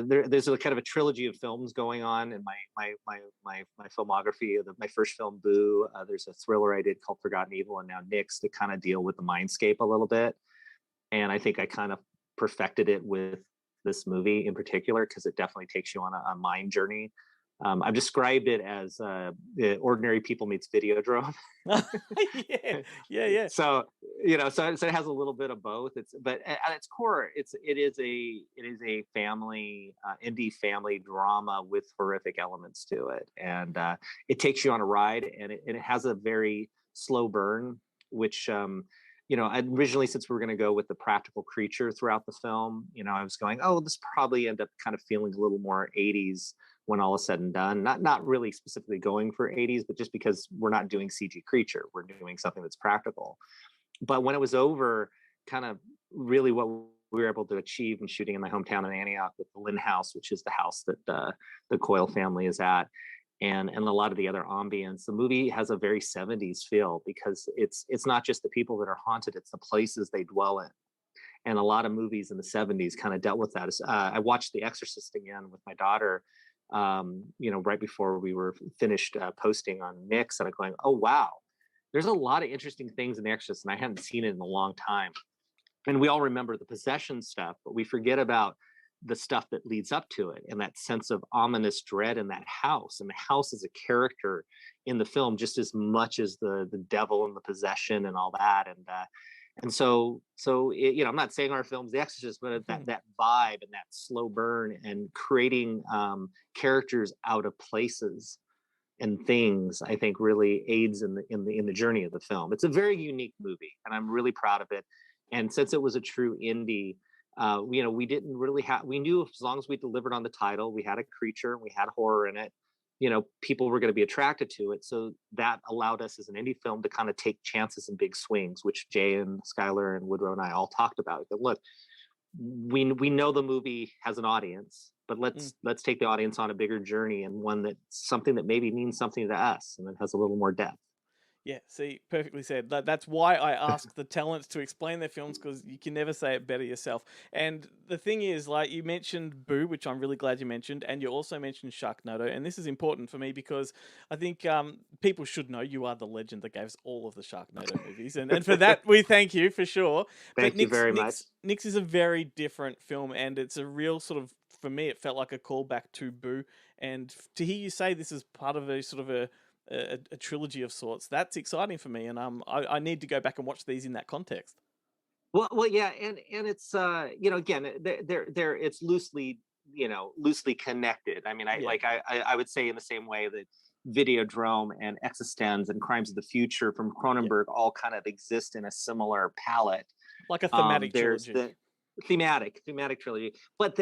Speaker 11: there's a kind of a trilogy of films going on in my filmography. My first film, Boo. There's a thriller I did called Forgotten Evil, and now Nyx, to kind of deal with the mindscape a little bit. And I think I kind of perfected it with this movie in particular, because it definitely takes you on a mind journey I've described it as Ordinary People meets Videodrome.
Speaker 10: yeah.
Speaker 11: So so it has a little bit of both. But at its core, it is a family indie family drama with horrific elements to it, and it takes you on a ride, and it has a very slow burn, which originally, since we were going to go with the practical creature throughout the film, I was going, oh, this probably end up kind of feeling a little more 80s when all is said and done. Not really specifically going for 80s, but just because we're not doing CG creature, we're doing something that's practical. But when it was over, kind of really what we were able to achieve in shooting in my hometown in Antioch with the Lynn House, which is the house that the Coyle family is at, and a lot of the other ambience. The movie has a very 70s feel because it's not just the people that are haunted, it's the places they dwell in. And a lot of movies in the 70s kind of dealt with that. I watched The Exorcist again with my daughter, right before we were finished posting on Nix, and I'm going, oh, wow, there's a lot of interesting things in The Exorcist, and I hadn't seen it in a long time. And we all remember the possession stuff, but we forget about the stuff that leads up to it and that sense of ominous dread in that house. And the house is a character in the film just as much as the devil and the possession and all that. And so I'm not saying our film's The Exorcist, but that vibe and that slow burn and creating characters out of places and things, I think really aids in the journey of the film. It's a very unique movie, and I'm really proud of it. And since it was a true indie, we didn't really we knew as long as we delivered on the title, we had a creature, we had horror in it, people were going to be attracted to it. So that allowed us as an indie film to kind of take chances and big swings, which Jay and Skylar and Woodrow and I all talked about. But look, we know the movie has an audience, but let's take the audience on a bigger journey, and one that's something that maybe means something to us and it has a little more depth.
Speaker 10: Yeah, see, perfectly said. That's why I ask the talents to explain their films, because you can never say it better yourself. And the thing is, like, you mentioned Boo, which I'm really glad you mentioned, and you also mentioned Sharknado. And this is important for me because I think people should know you are the legend that gave us all of the Sharknado movies. And for that, we thank you for sure.
Speaker 11: Thank you very much.
Speaker 10: Nix is a very different film, and it's a real sort of, for me, it felt like a callback to Boo. And to hear you say this is part of a sort of a trilogy of sorts, that's exciting for me, and I need to go back and watch these in that context.
Speaker 11: Well, yeah, and it's again, they're it's loosely connected. I mean, I would say in the same way that Videodrome and Existenz and Crimes of the Future from Cronenberg all kind of exist in a similar palette,
Speaker 10: like a thematic trilogy.
Speaker 11: Thematic trilogy, but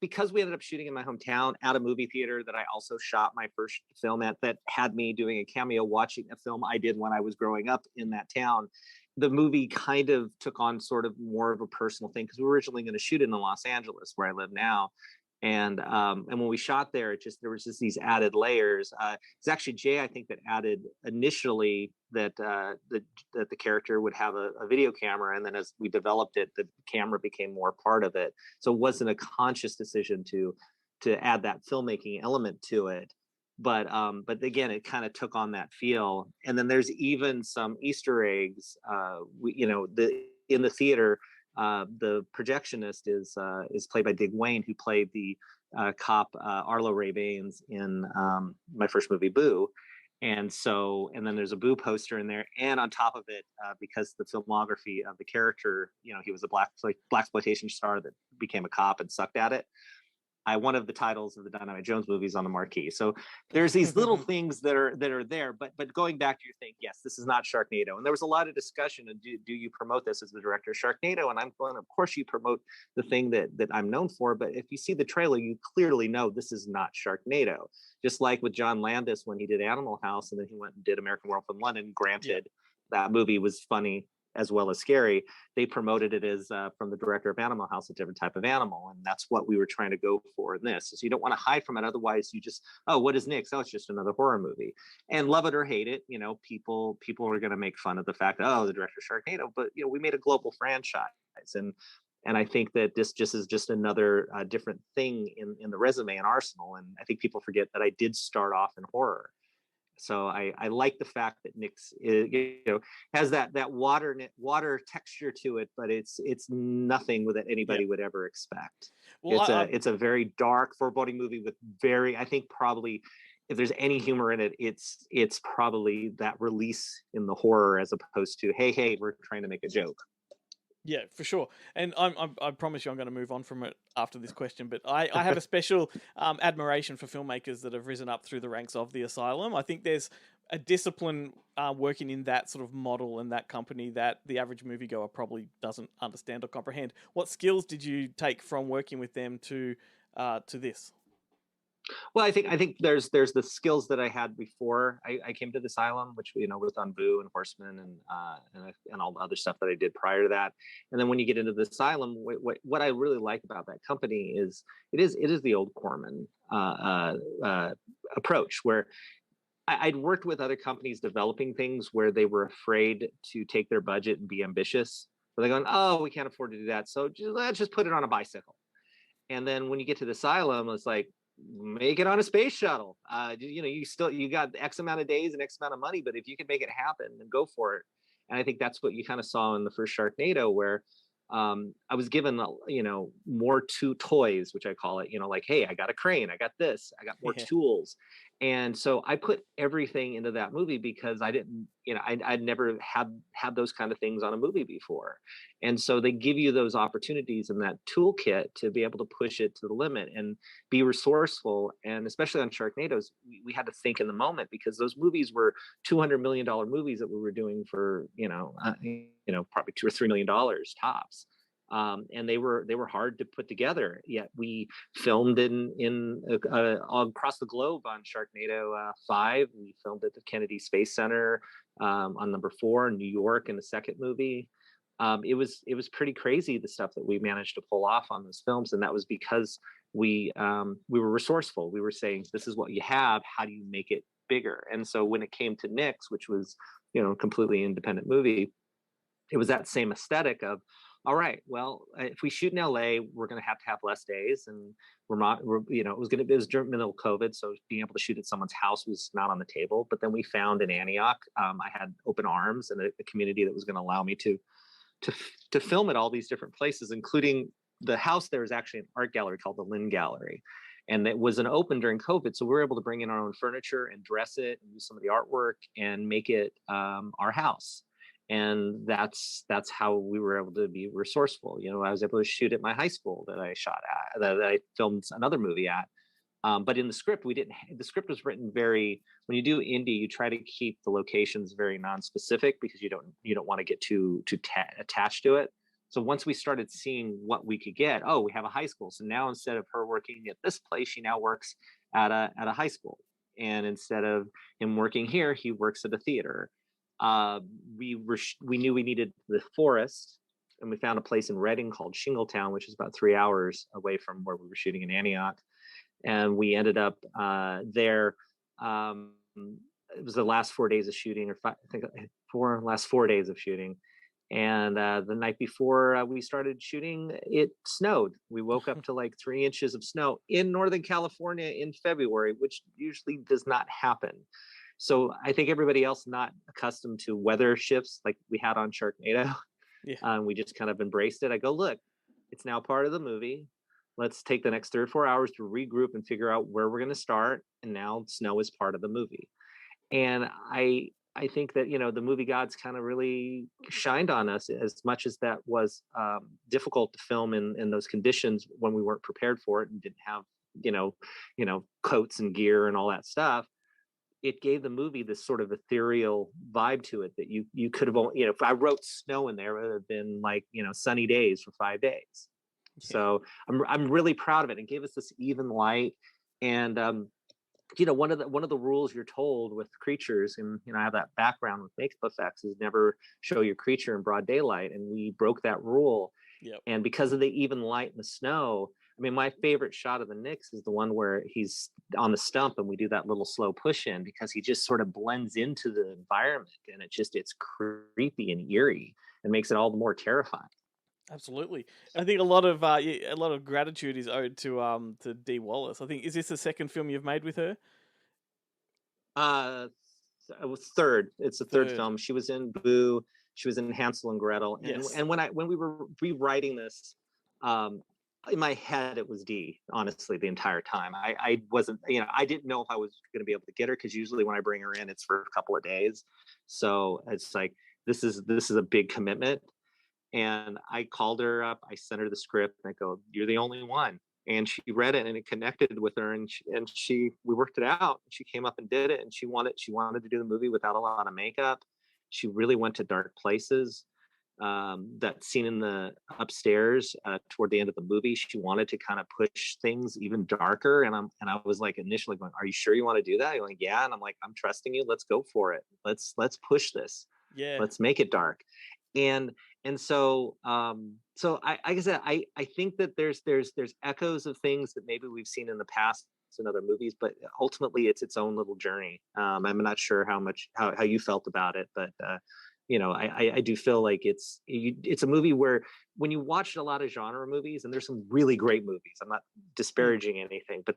Speaker 11: because we ended up shooting in my hometown at a movie theater that I also shot my first film at, that had me doing a cameo watching a film I did when I was growing up in that town, the movie kind of took on sort of more of a personal thing, because we were originally going to shoot it in Los Angeles, where I live now. And when we shot there, there was just these added layers. It's actually Jay, I think, that added initially that the character would have a video camera, and then as we developed it, the camera became more part of it. So it wasn't a conscious decision to add that filmmaking element to it, but again, it kind of took on that feel. And then there's even some Easter eggs. In the theater. The projectionist is played by Dig Wayne, who played the cop Arlo Ray Baines in my first movie, Boo. And then there's a Boo poster in there, and on top of it, because the filmography of the character, he was a blaxploitation star that became a cop and sucked at it. One of the titles of the Dynamite Jones movies on the marquee. So there's these little things that are there. But going back to your thing, yes, this is not Sharknado. And there was a lot of discussion. And do you promote this as the director of Sharknado? And I'm going, of course you promote the thing that I'm known for. But if you see the trailer, you clearly know this is not Sharknado. Just like with John Landis when he did Animal House, and then he went and did American Werewolf in London. Granted, that movie was funny as well as scary. They promoted it as from the director of Animal House, a different type of animal, and that's what we were trying to go for in this. So you don't want to hide from it, otherwise you just, oh, what is Nix? Oh, it's just another horror movie. And love it or hate it, people are going to make fun of the fact that, oh, the director of Sharknado, but we made a global franchise, and I think that this just is just another different thing in the resume and arsenal. And I think people forget that I did start off in horror. So I like the fact that Nyx has that water texture to it, but it's nothing that anybody would ever expect.
Speaker 10: Well,
Speaker 11: It's a very dark, foreboding movie with I think probably, if there's any humor in it, it's probably that release in the horror as opposed to hey, we're trying to make a joke.
Speaker 10: Yeah, for sure. And I promise you I'm going to move on from it after this question, but I have a special admiration for filmmakers that have risen up through the ranks of the Asylum. I think there's a discipline working in that sort of model and that company that the average moviegoer probably doesn't understand or comprehend. What skills did you take from working with them to this?
Speaker 11: Well, I think there's the skills that I had before I came to the Asylum, which with on Boo and Horseman and all the other stuff that I did prior to that. And then when you get into the Asylum, what I really like about that company is it is the old Corman approach, where I'd worked with other companies developing things where they were afraid to take their budget and be ambitious. So they're going, oh, we can't afford to do that, so let's just put it on a bicycle. And then when you get to the Asylum, it's like, make it on a space shuttle. You got X amount of days and X amount of money, but if you can make it happen, then go for it. And I think that's what you kind of saw in the first Sharknado, where I was given more toys, which I call it, like, hey, I got a crane, I got this, I got more tools. And so I put everything into that movie because I didn't, I'd never had those kind of things on a movie before. And so they give you those opportunities in that toolkit to be able to push it to the limit and be resourceful. And especially on Sharknadoes, we had to think in the moment, because those movies were $200 million movies that we were doing for, probably $2 or $3 million tops. And they were hard to put together. Yet we filmed in across the globe on Sharknado 5. We filmed at the Kennedy Space Center on number 4 in New York in the second movie. It was pretty crazy, the stuff that we managed to pull off on those films, and that was because we were resourceful. We were saying, this is what you have. How do you make it bigger? And so when it came to Nyx, which was a completely independent movie, it was that same aesthetic of, all right, well, if we shoot in LA, we're going to have less days, and it was during middle of COVID, so being able to shoot at someone's house was not on the table. But then we found in Antioch, I had open arms and a community that was going to allow me to film at all these different places, including the house. There was actually an art gallery called the Lynn Gallery, and it was an open during COVID, so we were able to bring in our own furniture and dress it and use some of the artwork and make it our house. And that's how we were able to be resourceful. I was able to shoot at my high school that I shot at, that I filmed another movie at. But in the script, the script was written very, when you do indie, you try to keep the locations very non-specific, because you don't want to get too attached to it. So once we started seeing what we could get, we have a high school. So now instead of her working at this place, she now works at a high school. And instead of him working here, he works at a theater. We knew we needed the forest, and we found a place in Reading called Shingletown, which is about 3 hours away from where we were shooting in Antioch. And we ended up there. It was the last 4 days of shooting, last 4 days of shooting. And the night before we started shooting, it snowed. We woke up to like 3 inches of snow in Northern California in February, which usually does not happen. So I think everybody else not accustomed to weather shifts like we had on Sharknado. We just kind of embraced it. I go, look, it's now part of the movie. Let's take the next 3 or 4 hours to regroup and figure out where we're going to start. And now snow is part of the movie. And I think that, the movie gods kind of really shined on us, as much as that was difficult to film in those conditions when we weren't prepared for it and didn't have, coats and gear and all that stuff. It gave the movie this sort of ethereal vibe to it that you could have only, if I wrote snow in there, it would have been like, sunny days for 5 days. So I'm really proud of it. It gave us this even light. And, one of the rules you're told with creatures, and, I have that background with makeup effects, is never show your creature in broad daylight. And we broke that rule. Yep. And because of the even light and the snow, my favorite shot of the Nyx is the one where he's on the stump and we do that little slow push in, because he just sort of blends into the environment, and it's creepy and eerie and makes it all the more terrifying.
Speaker 10: Absolutely. I think a lot of gratitude is owed to Dee Wallace. I think, is this the second film you've made with her?
Speaker 11: It was third. It's the third
Speaker 10: Third.
Speaker 11: film. She was in Boo. She was in Hansel and Gretel. And
Speaker 10: Yes.
Speaker 11: and when we were rewriting this, in my head it was D. Honestly, the entire time I wasn't. I didn't know if I was going to be able to get her, because usually when I bring her in, it's for a couple of days. So it's like this is a big commitment. And I called her up. I sent her the script. And I go, "You're the only one." And she read it, and it connected with her, and we worked it out. She came up and did it, and she wanted to do the movie without a lot of makeup. She really went to dark places. That scene in the upstairs toward the end of the movie, she wanted to kind of push things even darker. And I was like initially going, "Are you sure you want to do that?" You're like, "Yeah." And I'm like, "I'm trusting you. Let's go for it. Let's push this.
Speaker 10: Yeah.
Speaker 11: Let's make it dark." And so like I said, I think that there's echoes of things that maybe we've seen in the past in other movies, but ultimately it's its own little journey. I'm not sure how you felt about it, but I do feel like it's a movie where when you watch a lot of genre movies, and there's some really great movies, I'm not disparaging anything, but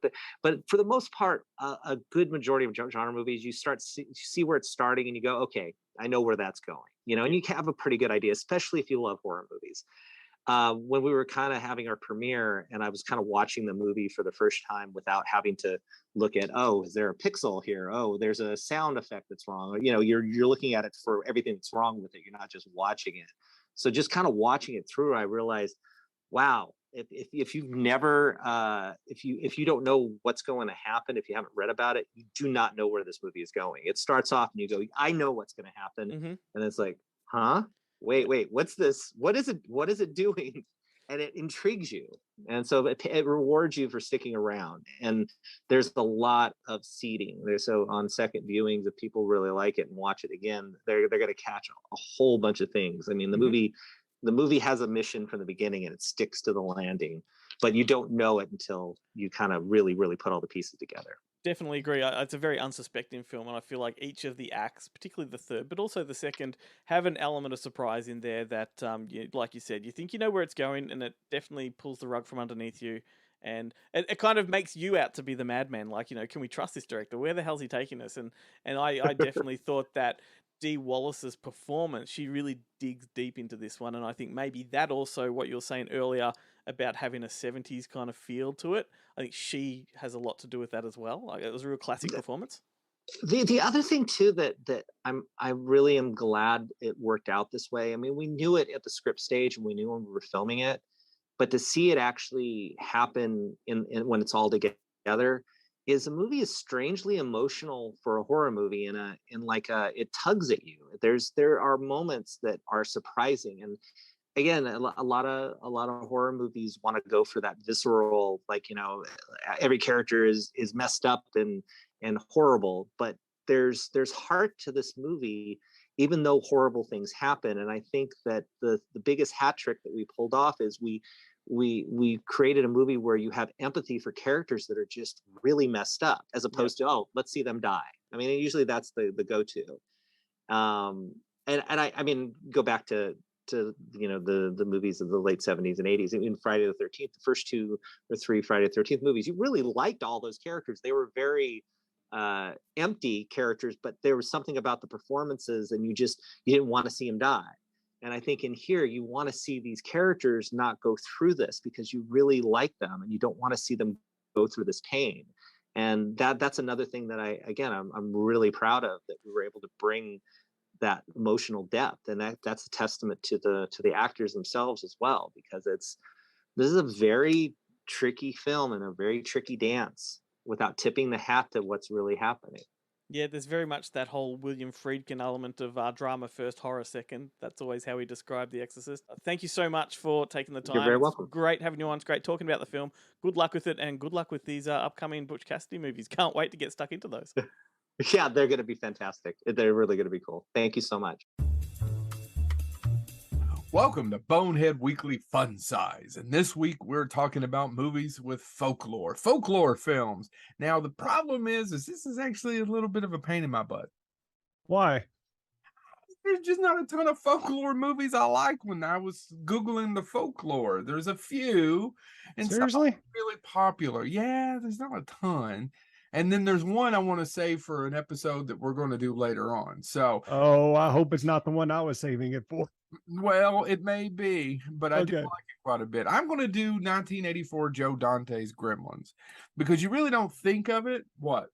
Speaker 11: for the most part, a good majority of genre movies, you see where it's starting, and you go, okay, I know where that's going, and you have a pretty good idea, especially if you love horror movies. When we were kind of having our premiere, and I was kind of watching the movie for the first time without having to look at, oh, is there a pixel here? Oh, there's a sound effect that's wrong. You're looking at it for everything that's wrong with it. You're not just watching it. So just kind of watching it through, I realized, wow, if you've never, if you don't know what's going to happen, if you haven't read about it, you do not know where this movie is going. It starts off and you go, I know what's going to happen.
Speaker 10: Mm-hmm.
Speaker 11: And it's like, huh? Wait, what's this? What is it doing? And it intrigues you. And so it rewards you for sticking around. And there's a lot of seeding. So on second viewings, if people really like it and watch it again, they're going to catch a whole bunch of things. I mean, the movie has a mission from the beginning, and it sticks to the landing, but you don't know it until you kind of really, really put all the pieces together.
Speaker 10: Definitely agree. It's a very unsuspecting film, and I feel like each of the acts, particularly the third, but also the second, have an element of surprise in there that, like you said, you think you know where it's going, and it definitely pulls the rug from underneath you, and it kind of makes you out to be the madman. Like, can we trust this director? Where the hell's he taking us? And I definitely thought that Dee Wallace's performance, she really digs deep into this one, and I think maybe that also, what you were saying earlier about having a 70s kind of feel to it, I think she has a lot to do with that as well. Like, it was a real classic performance.
Speaker 11: The other thing too that I really am glad it worked out this way. I mean, we knew it at the script stage, and we knew when we were filming it, but to see it actually happen in when it's all together, is a movie is strangely emotional for a horror movie, it tugs at you. There are moments that are surprising, and again, a lot of horror movies want to go for that visceral, every character is messed up and horrible, but there's heart to this movie, even though horrible things happen. And I think that the biggest hat trick that we pulled off is we created a movie where you have empathy for characters that are just really messed up, as opposed to, oh, let's see them die. I mean, usually that's the go-to. And I mean, go back to the movies of the late 70s and 80s. In Friday the 13th, the first 2 or 3 Friday the 13th movies, you really liked all those characters. They were very empty characters, but there was something about the performances, and you didn't want to see them die. And I think in here, you want to see these characters not go through this, because you really like them, and you don't want to see them go through this pain. And that's another thing that I'm really proud of, that we were able to bring that emotional depth, and that's a testament to the actors themselves as well, because this is a very tricky film and a very tricky dance without tipping the hat to what's really happening.
Speaker 10: Yeah, there's very much that whole William Friedkin element of drama first, horror second. That's always how he described The Exorcist. Thank you so much for taking the time.
Speaker 11: You're very welcome.
Speaker 10: It's great having you on. It's great talking about the film. Good luck with it, and good luck with these upcoming Butch Cassidy movies. Can't wait to get stuck into those.
Speaker 11: Yeah, they're going to be fantastic. They're really going to be cool. Thank you so much.
Speaker 12: Welcome to Bonehead Weekly Fun Size. And this week we're talking about movies with folklore films. Now, the problem is this is actually a little bit of a pain in my butt.
Speaker 13: Why?
Speaker 12: There's just not a ton of folklore movies I like. When I was Googling the folklore, there's a few. And
Speaker 13: seriously?
Speaker 12: some really popular. Yeah, there's not a ton. And then there's one I want to save for an episode that we're going to do later on. So,
Speaker 13: oh, I hope it's not the one I was saving it for.
Speaker 12: Well, it may be, but I do
Speaker 13: Okay.
Speaker 12: like it quite a bit. I'm going to do 1984 Joe Dante's Gremlins because you really don't think of it. What?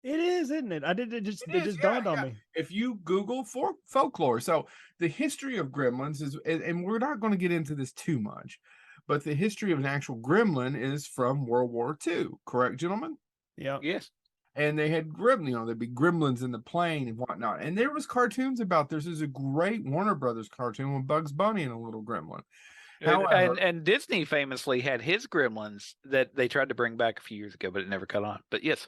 Speaker 13: It is, isn't it? It just
Speaker 12: yeah,
Speaker 13: dawned on me.
Speaker 12: If you Google for folklore, so the history of gremlins is, and we're not going to get into this too much, but the history of an actual gremlin is from World War II. Correct, gentlemen?
Speaker 13: Yeah.
Speaker 10: Yes.
Speaker 12: And they had there'd be gremlins in the plane and whatnot. And there was cartoons about this. There's a great Warner Brothers cartoon with Bugs Bunny and a little gremlin. However,
Speaker 14: And Disney famously had his Gremlins that they tried to bring back a few years ago, but it never caught on. But yes.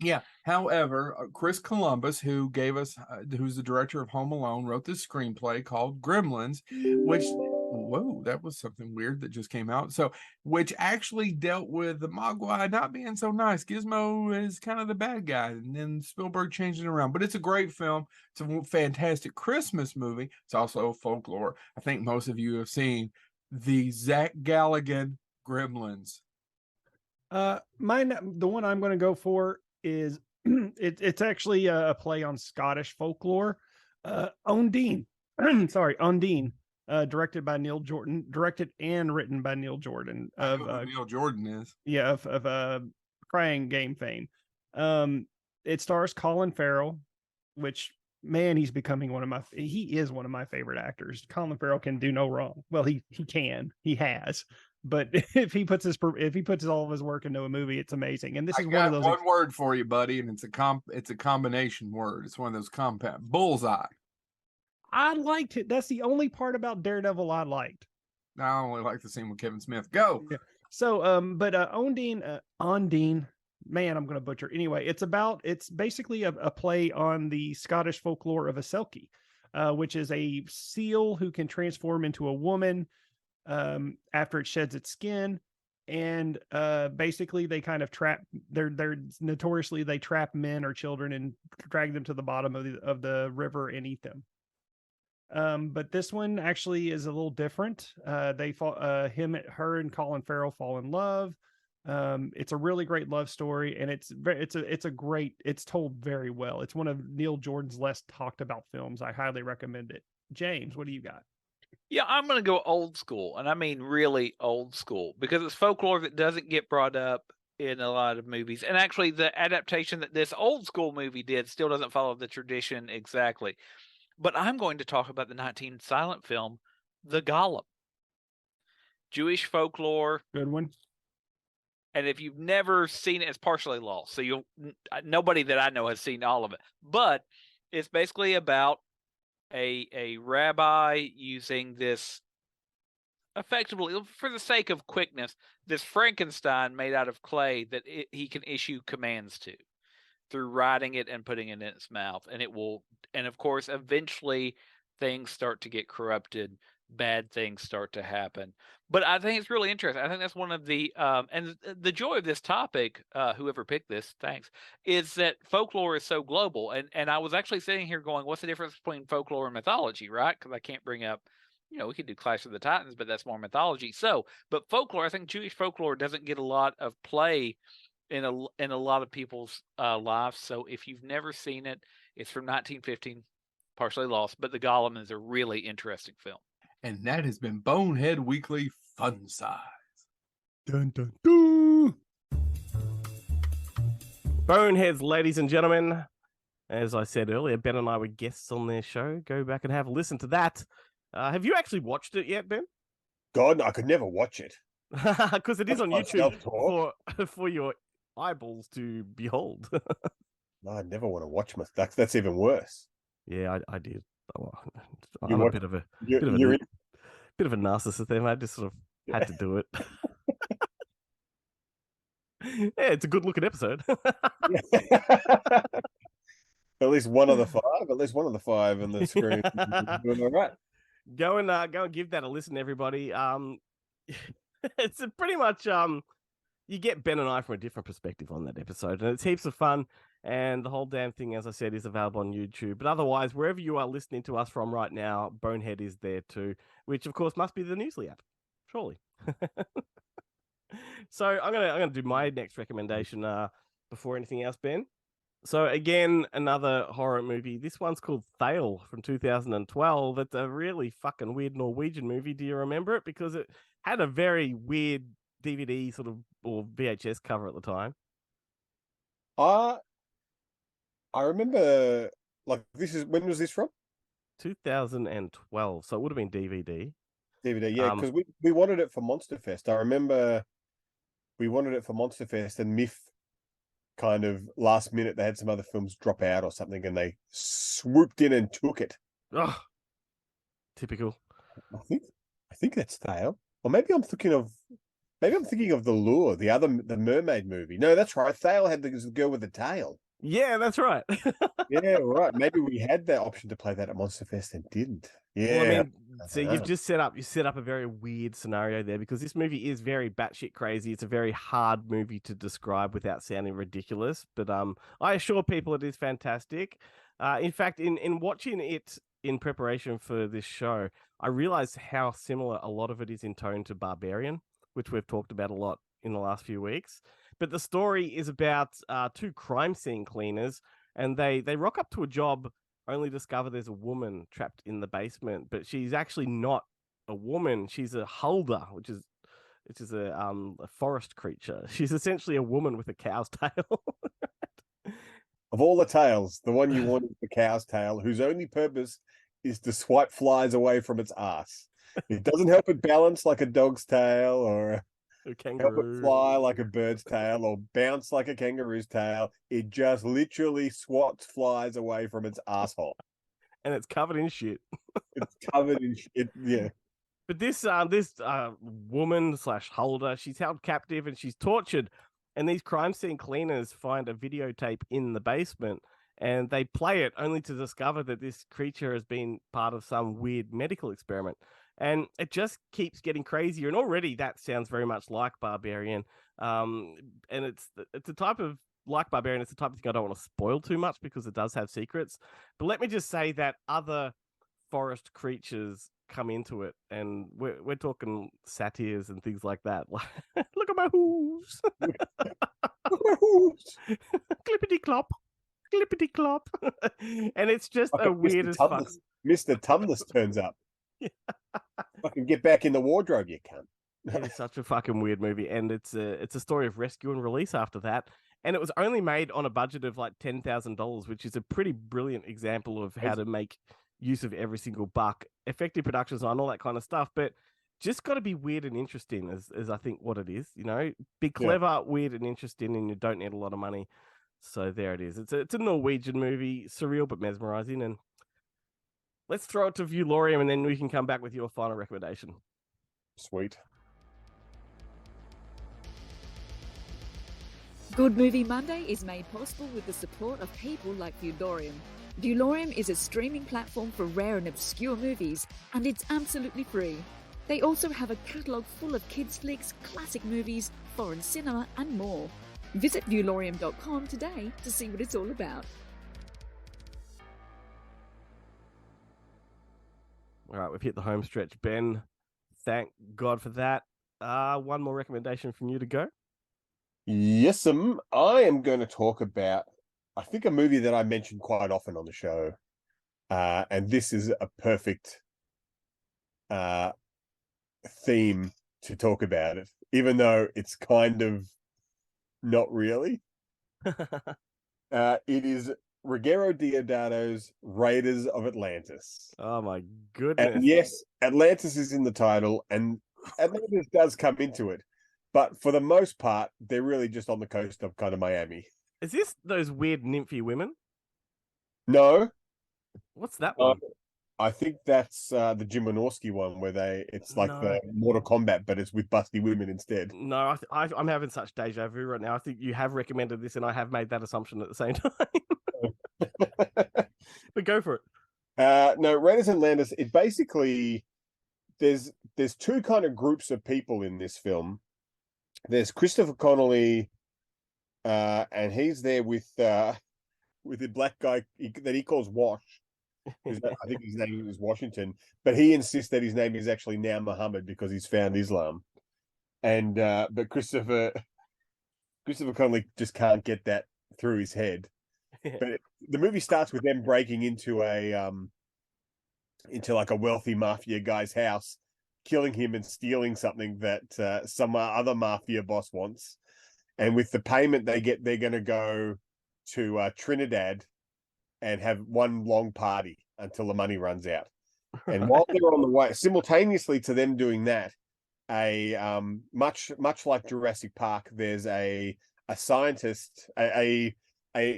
Speaker 12: Yeah. However, Chris Columbus, who gave us, who's the director of Home Alone, wrote this screenplay called Gremlins, which, whoa, that was something weird that just came out. So, which actually dealt with the Mogwai not being so nice. Gizmo is kind of the bad guy, and then Spielberg changed it around. But it's a great film. It's a fantastic Christmas movie. It's also folklore. I think most of you have seen the Zach Galligan Gremlins.
Speaker 13: The one I'm going to go for is it's actually a play on Scottish folklore. Undine, Undine, directed by Neil Jordan, directed and written by Neil Jordan of
Speaker 12: Neil Jordan is
Speaker 13: of Crying Game fame. It stars Colin Farrell, which man, he is one of my favorite actors. Colin Farrell can do no wrong. Well, he has. But if he puts all of his work into a movie, it's amazing. And this is one of those.
Speaker 12: One word for you, buddy, and it's a combination word. It's one of those compound bullseye.
Speaker 13: I liked it. That's the only part about Daredevil I liked.
Speaker 12: I only like the scene with Kevin Smith. Go.
Speaker 13: Yeah. So, Undine, man, I'm going to butcher. Anyway, it's basically a play on the Scottish folklore of a Selkie, which is a seal who can transform into a woman after it sheds its skin. And basically they kind of they're notoriously they trap men or children and drag them to the bottom of the river and eat them. But this one actually is a little different. Her and Colin Farrell fall in love. It's a really great love story, and it's told very well. It's one of Neil Jordan's less talked about films. I highly recommend it. James, what do you got?
Speaker 14: Yeah, I'm going to go old school, and I mean really old school, because it's folklore that doesn't get brought up in a lot of movies. And actually, the adaptation that this old school movie did still doesn't follow the tradition exactly. But I'm going to talk about the 19 silent film, The Golem. Jewish folklore.
Speaker 13: Good one.
Speaker 14: And if you've never seen it, it's partially lost. So nobody that I know has seen all of it. But it's basically about a rabbi using this, effectively, for the sake of quickness, this Frankenstein made out of clay that he can issue commands to through writing it and putting it in its mouth. And of course, eventually things start to get corrupted. Bad things start to happen. But I think it's really interesting. I think that's one of the and the joy of this topic, whoever picked this, thanks, is that folklore is so global. And I was actually sitting here going, what's the difference between folklore and mythology, right? Because I can't bring up, we could do Clash of the Titans, but that's more mythology. But folklore, I think Jewish folklore doesn't get a lot of play in a lot of people's lives. So if you've never seen it, it's from 1915, partially lost, but The Golem is a really interesting film.
Speaker 12: And that has been Bonehead Weekly Fun Size.
Speaker 13: Dun, dun, dun.
Speaker 6: Boneheads, ladies and gentlemen. As I said earlier, Ben and I were guests on their show. Go back and have a listen to that. Have you actually watched it yet, Ben?
Speaker 7: God, no, I could never watch it.
Speaker 6: Because it is on YouTube for your eyeballs to behold.
Speaker 7: No, I never want to watch that's even worse.
Speaker 6: Yeah, I did. I'm a bit of a narcissist there, mate. I just sort of had to do it. Yeah, it's a good looking episode.
Speaker 7: At least one of the five on the screen. Doing all right.
Speaker 6: Go and give that a listen, everybody. It's pretty much you get Ben and I from a different perspective on that episode, and it's heaps of fun. And the whole damn thing, as I said, is available on YouTube. But otherwise, wherever you are listening to us from right now, Bonehead is there too, which of course must be the Newsly app, surely. So I'm gonna do my next recommendation. before anything else, Ben. So again, another horror movie. This one's called Thale from 2012. It's a really fucking weird Norwegian movie. Do you remember it? Because it had a very weird DVD sort of or VHS cover at the time.
Speaker 7: I remember, like, when was this from?
Speaker 6: 2012. So it would have been DVD.
Speaker 7: DVD, yeah, because we wanted it for Monster Fest. I remember we wanted it for Monster Fest, and Miff kind of last minute they had some other films drop out or something, and they swooped in and took it.
Speaker 6: Oh, typical.
Speaker 7: I think that's Thale, or maybe I'm thinking of The Lure, the mermaid movie. No, that's right. Thale had the girl with the tail.
Speaker 6: Yeah, that's right.
Speaker 7: Yeah, right. Maybe we had that option to play that at Monster Fest and didn't. Yeah.
Speaker 6: Well, I mean, so you've just set up a very weird scenario there because this movie is very batshit crazy. It's a very hard movie to describe without sounding ridiculous. But I assure people it is fantastic. In fact, in watching it in preparation for this show, I realized how similar a lot of it is in tone to Barbarian, which we've talked about a lot in the last few weeks. But the story is about two crime scene cleaners, and they rock up to a job, only discover there's a woman trapped in the basement, but she's actually not a woman. She's a hulder, which is a forest creature. She's essentially a woman with a cow's tail.
Speaker 7: Of all the tails, the one you want is the cow's tail, whose only purpose is to swipe flies away from its ass. It doesn't help it balance like a dog's tail, or
Speaker 6: a kangaroo.
Speaker 7: Help it fly like a bird's tail, or bounce like a kangaroo's tail. It just literally swats flies away from its asshole.
Speaker 6: And it's covered in shit.
Speaker 7: It's covered in shit, yeah.
Speaker 6: But this woman / holder, she's held captive and she's tortured. And these crime scene cleaners find a videotape in the basement, and they play it only to discover that this creature has been part of some weird medical experiment. And it just keeps getting crazier. And already that sounds very much like Barbarian. And it's a type of, like Barbarian, it's the type of thing I don't want to spoil too much because it does have secrets. But let me just say that other forest creatures come into it. And we're talking satyrs and things like that. Look at my hooves. Look at my hooves. Clippity clop. Clippity clop. And it's just a weird as fuck.
Speaker 7: Mr. Tumnus turns up. Fucking get back in the wardrobe, you cunt.
Speaker 6: It's such a fucking weird movie, and it's a story of rescue and release after that. And it was only made on a budget of like $10,000, which is a pretty brilliant example of how to make use of every single buck, effective production design, all that kind of stuff. But just got to be weird and interesting, is I think what it is. You know, be clever, weird, and interesting, and you don't need a lot of money. So there it is. It's a Norwegian movie, surreal but mesmerizing, and let's throw it to Viewlorium, and then we can come back with your final recommendation.
Speaker 7: Sweet.
Speaker 15: Good Movie Monday is made possible with the support of people like Viewlorium. Viewlorium is a streaming platform for rare and obscure movies, and it's absolutely free. They also have a catalogue full of kids' flicks, classic movies, foreign cinema, and more. Visit viewlorium.com today to see what it's all about.
Speaker 6: All right, we've hit the home stretch, Ben. Thank God for that. One more recommendation from you to go.
Speaker 7: Yes, I am going to talk about, I think, a movie that I mention quite often on the show. And this is a perfect theme to talk about it, even though it's kind of not really. It is Ruggero Deodato's Raiders of Atlantis.
Speaker 6: Oh my goodness.
Speaker 7: And yes, Atlantis is in the title, and Atlantis does come into it. But for the most part, they're really just on the coast of kind of Miami.
Speaker 6: Is this those weird nymphy women?
Speaker 7: No.
Speaker 6: What's that one?
Speaker 7: I think that's the Jim Wynorski one, where it's like the Mortal Kombat, but it's with busty women instead.
Speaker 6: No, I'm having such deja vu right now. I think you have recommended this, and I have made that assumption at the same time. But go for it.
Speaker 7: No, Raiders of Atlantis. It basically there's two kind of groups of people in this film. There's Christopher Connolly, and he's there with the black guy that he calls Wash. I think his name is Washington, but he insists that his name is actually now Muhammad because he's found Islam. And but Christopher Christopher Connolly just can't get that through his head. But the movie starts with them breaking into into like a wealthy mafia guy's house, killing him and stealing something that some other mafia boss wants. And with the payment they get, they're going to go to Trinidad and have one long party until the money runs out. And while they're on the way, simultaneously to them doing that, much like Jurassic Park, there's a scientist,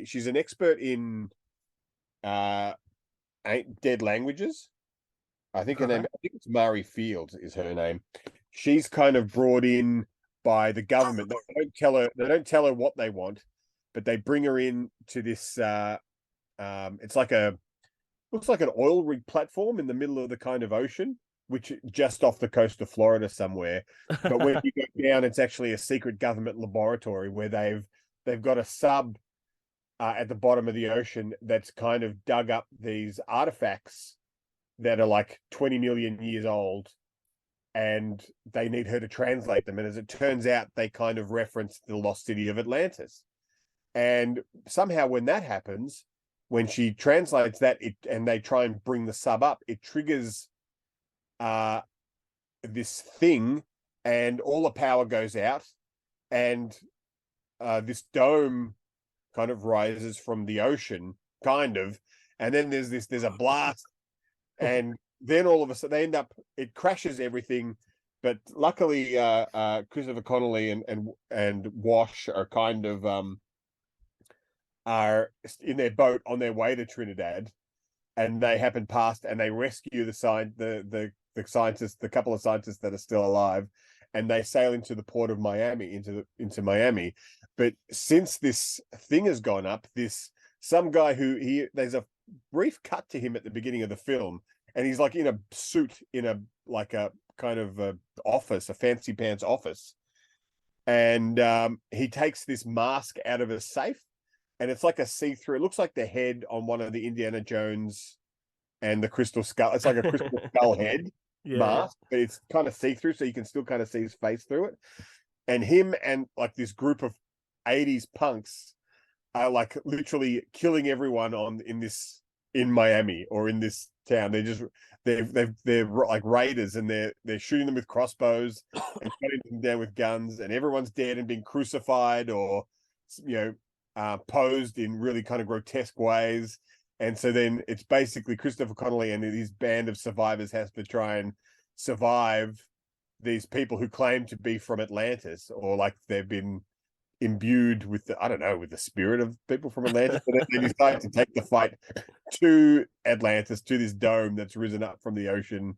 Speaker 7: she's an expert in dead languages. I think her name, I think it's Mari Fields is her name. She's kind of brought in by the government. They don't tell her what they want, but they bring her in to this it's like looks like an oil rig platform in the middle of the kind of ocean, which just off the coast of Florida somewhere. But when you go down, it's actually a secret government laboratory where they've got a sub at the bottom of the ocean that's kind of dug up these artifacts that are like 20 million years old, and they need her to translate them. And as it turns out, they kind of reference the lost city of Atlantis. And somehow when that happens, when she translates that, and they try and bring the sub up, it triggers this thing, and all the power goes out, and this dome kind of rises from the ocean, kind of, and then there's a blast, and then all of a sudden it crashes everything. But luckily, Christopher Connolly and Wash are kind of are in their boat on their way to Trinidad, and they happen past and they rescue the scientists, the couple of scientists that are still alive, and they sail into the port of Miami, into Miami. But since this thing has gone up, some guy there's a brief cut to him at the beginning of the film, and he's like in a suit in a kind of office, a fancy pants office, and he takes this mask out of a safe, and it's like a see-through. It looks like the head on one of the Indiana Jones and the Crystal Skull. It's like a Crystal Skull head mask, but it's kind of see-through, so you can still kind of see his face through it. And him and like this group of 80s punks are like literally killing everyone in Miami or in this town. They're like raiders, and they're shooting them with crossbows and cutting them down with guns, and everyone's dead and being crucified or posed in really kind of grotesque ways. And so then it's basically Christopher Connolly and his band of survivors has to try and survive these people who claim to be from Atlantis, or like they've been imbued with with the spirit of people from Atlantis. But they decide to take the fight to Atlantis, to this dome that's risen up from the ocean.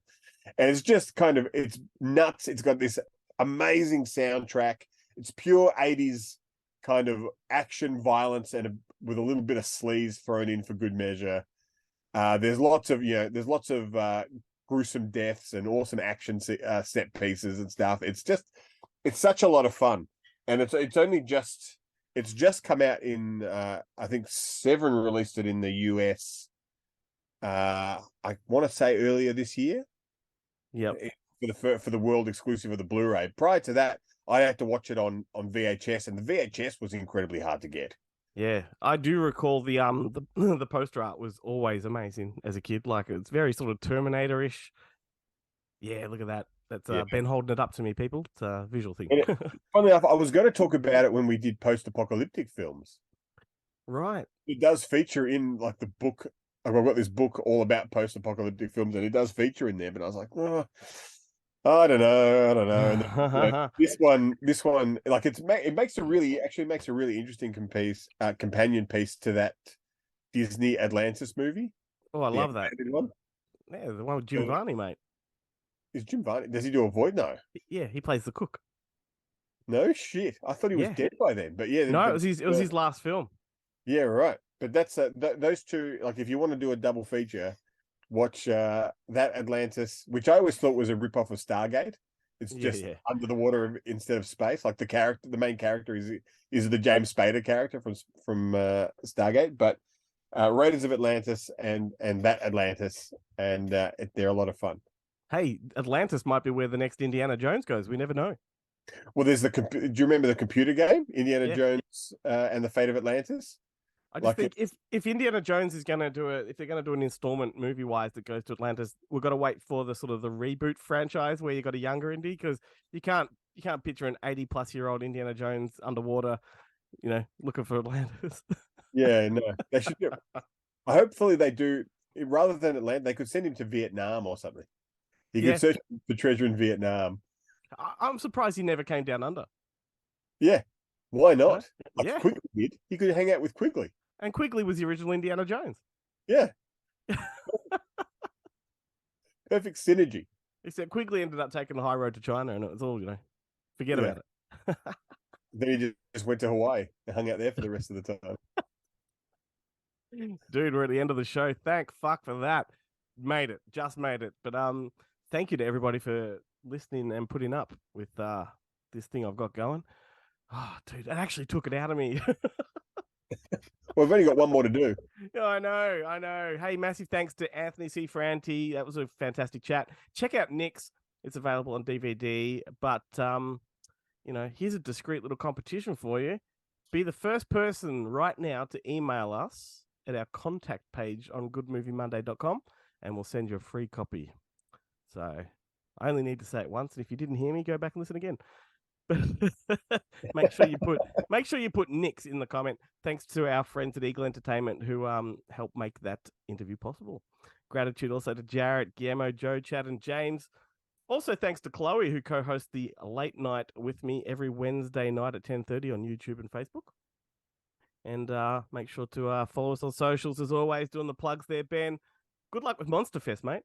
Speaker 7: And it's just it's nuts. It's got this amazing soundtrack. It's pure 80s kind of action violence, and with a little bit of sleaze thrown in for good measure. There's lots of gruesome deaths and awesome action set pieces and stuff. It's such a lot of fun, and it's just come out in I think Severin released it in the US. I want to say earlier this year.
Speaker 6: Yep.
Speaker 7: For the world exclusive of the Blu-ray. Prior to that, I had to watch it on VHS, and the VHS was incredibly hard to get.
Speaker 6: Yeah, I do recall the poster art was always amazing as a kid. Like, it's very sort of Terminator-ish. Yeah, look at that. That's Ben holding it up to me, people. It's a visual thing.
Speaker 7: Funny enough, I was going to talk about it when we did post-apocalyptic films.
Speaker 6: Right.
Speaker 7: It does feature in like the book. I've got this book all about post-apocalyptic films, and it does feature in there. But I was like, oh, I don't know. And then, this one, like it makes a really interesting companion piece to that Disney Atlantis movie.
Speaker 6: Oh, I love that one. Yeah, the one with Jim Varney, mate.
Speaker 7: Is Jim Varney? Does he do a voice? No.
Speaker 6: Yeah, he plays the cook.
Speaker 7: No shit. I thought he was dead by then. But yeah,
Speaker 6: no, it was his last film.
Speaker 7: Yeah, right. But that's those two. Like, if you want to do a double feature, watch that Atlantis, which I always thought was a ripoff of Stargate. It's just under the water instead of space. Like the main character is the James Spader character from Stargate, but Raiders of Atlantis and that Atlantis, and they're a lot of fun.
Speaker 6: Hey, Atlantis might be where the next Indiana Jones goes. We never know.
Speaker 7: Well, there's do you remember the computer game, Indiana
Speaker 6: Yeah.
Speaker 7: Jones and the Fate of Atlantis?
Speaker 6: I just think if Indiana Jones is going to do it, if they're going to do an installment movie wise that goes to Atlantis, we've got to wait for the sort of the reboot franchise where you got a younger Indy, because you can't picture an 80-plus-year-old Indiana Jones underwater, looking for Atlantis.
Speaker 7: Yeah, no, they should do. Hopefully, they do. Rather than Atlantis, they could send him to Vietnam or something. He could search for treasure in Vietnam.
Speaker 6: I'm surprised he never came down under.
Speaker 7: Yeah, why not? Like
Speaker 6: Yeah.
Speaker 7: Quigley did. He could hang out with Quigley.
Speaker 6: And Quigley was the original Indiana Jones.
Speaker 7: Yeah. Perfect synergy.
Speaker 6: Except Quigley ended up taking the high road to China, and it was all, forget about it.
Speaker 7: Then he just went to Hawaii and hung out there for the rest of the time.
Speaker 6: Dude, we're at the end of the show. Thank fuck for that. Just made it. But thank you to everybody for listening and putting up with this thing I've got going. Oh, dude, it actually took it out of me.
Speaker 7: Well, we've only got one more to do.
Speaker 6: Yeah, I know. Hey, massive thanks to Anthony C. Ferrante. That was a fantastic chat. Check out Nick's. It's available on DVD. But, here's a discreet little competition for you. Be the first person right now to email us at our contact page on goodmoviemonday.com, and we'll send you a free copy. So I only need to say it once, and if you didn't hear me, go back and listen again. make sure you put Nick's in the comment. Thanks to our friends at Eagle Entertainment who helped make that interview possible. Gratitude also to Jarrett, Guillermo, Joe, Chad, and James. Also thanks to Chloe, who co-hosts the late night with me every Wednesday night at 10:30 on YouTube and Facebook. And make sure to follow us on socials as always. Doing the plugs there, Ben. Good luck with Monster Fest, mate.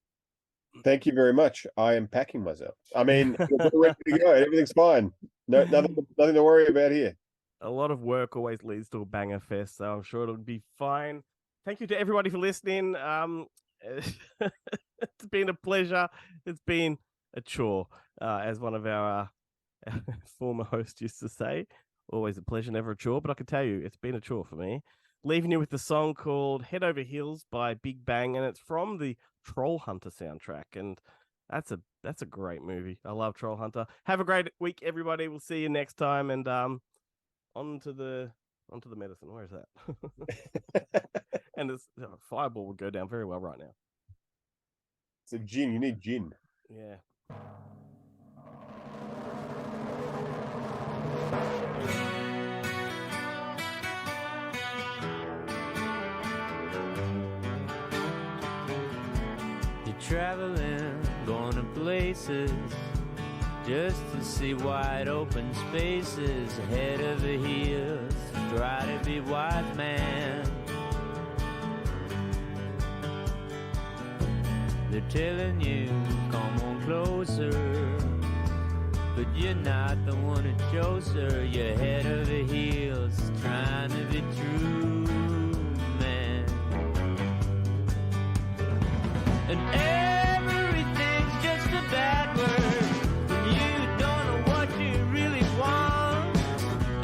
Speaker 7: Thank you very much. I am packing myself. I mean, we're ready to go. Everything's fine. No, nothing to worry about here.
Speaker 6: A lot of work always leads to a banger fest, so I'm sure it'll be fine. Thank you to everybody for listening. It's been a pleasure. It's been a chore, as one of our former hosts used to say. Always a pleasure, never a chore. But I can tell you, it's been a chore for me. Leaving you with the song called Head Over Heels by Big Bang, and it's from the Troll Hunter soundtrack. And that's a great movie. I love Troll Hunter. Have a great week, everybody. We'll see you next time. And on to the medicine. Where is that? And this fireball would go down very well right now.
Speaker 7: It's a gin. You need gin.
Speaker 6: Yeah.
Speaker 16: Traveling, going to places just to see wide open spaces. Head over heels, try to be wise man. They're telling you, come on closer, but you're not the one who chose her. You're head over heels, trying to be true, man. And everything's just a bad word when you don't know what you really want.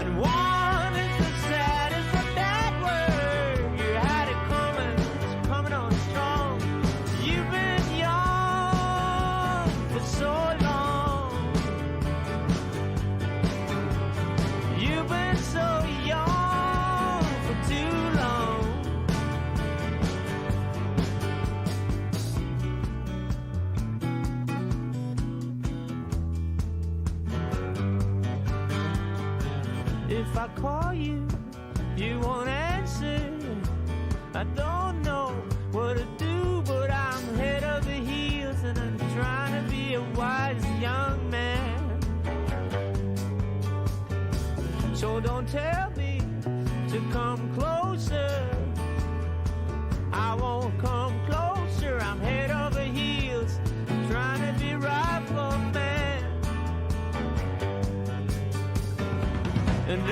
Speaker 16: And one is the saddest of bad word. You had it coming, it's coming on strong. You've been young for so long. You've been so young for too long. If I call you, you won't answer. I don't know what to do, but I'm head over heels and I'm trying to be a wise young man. So don't tell me to come closer. I won't come closer. I'm head over heels, trying to be right for a man. And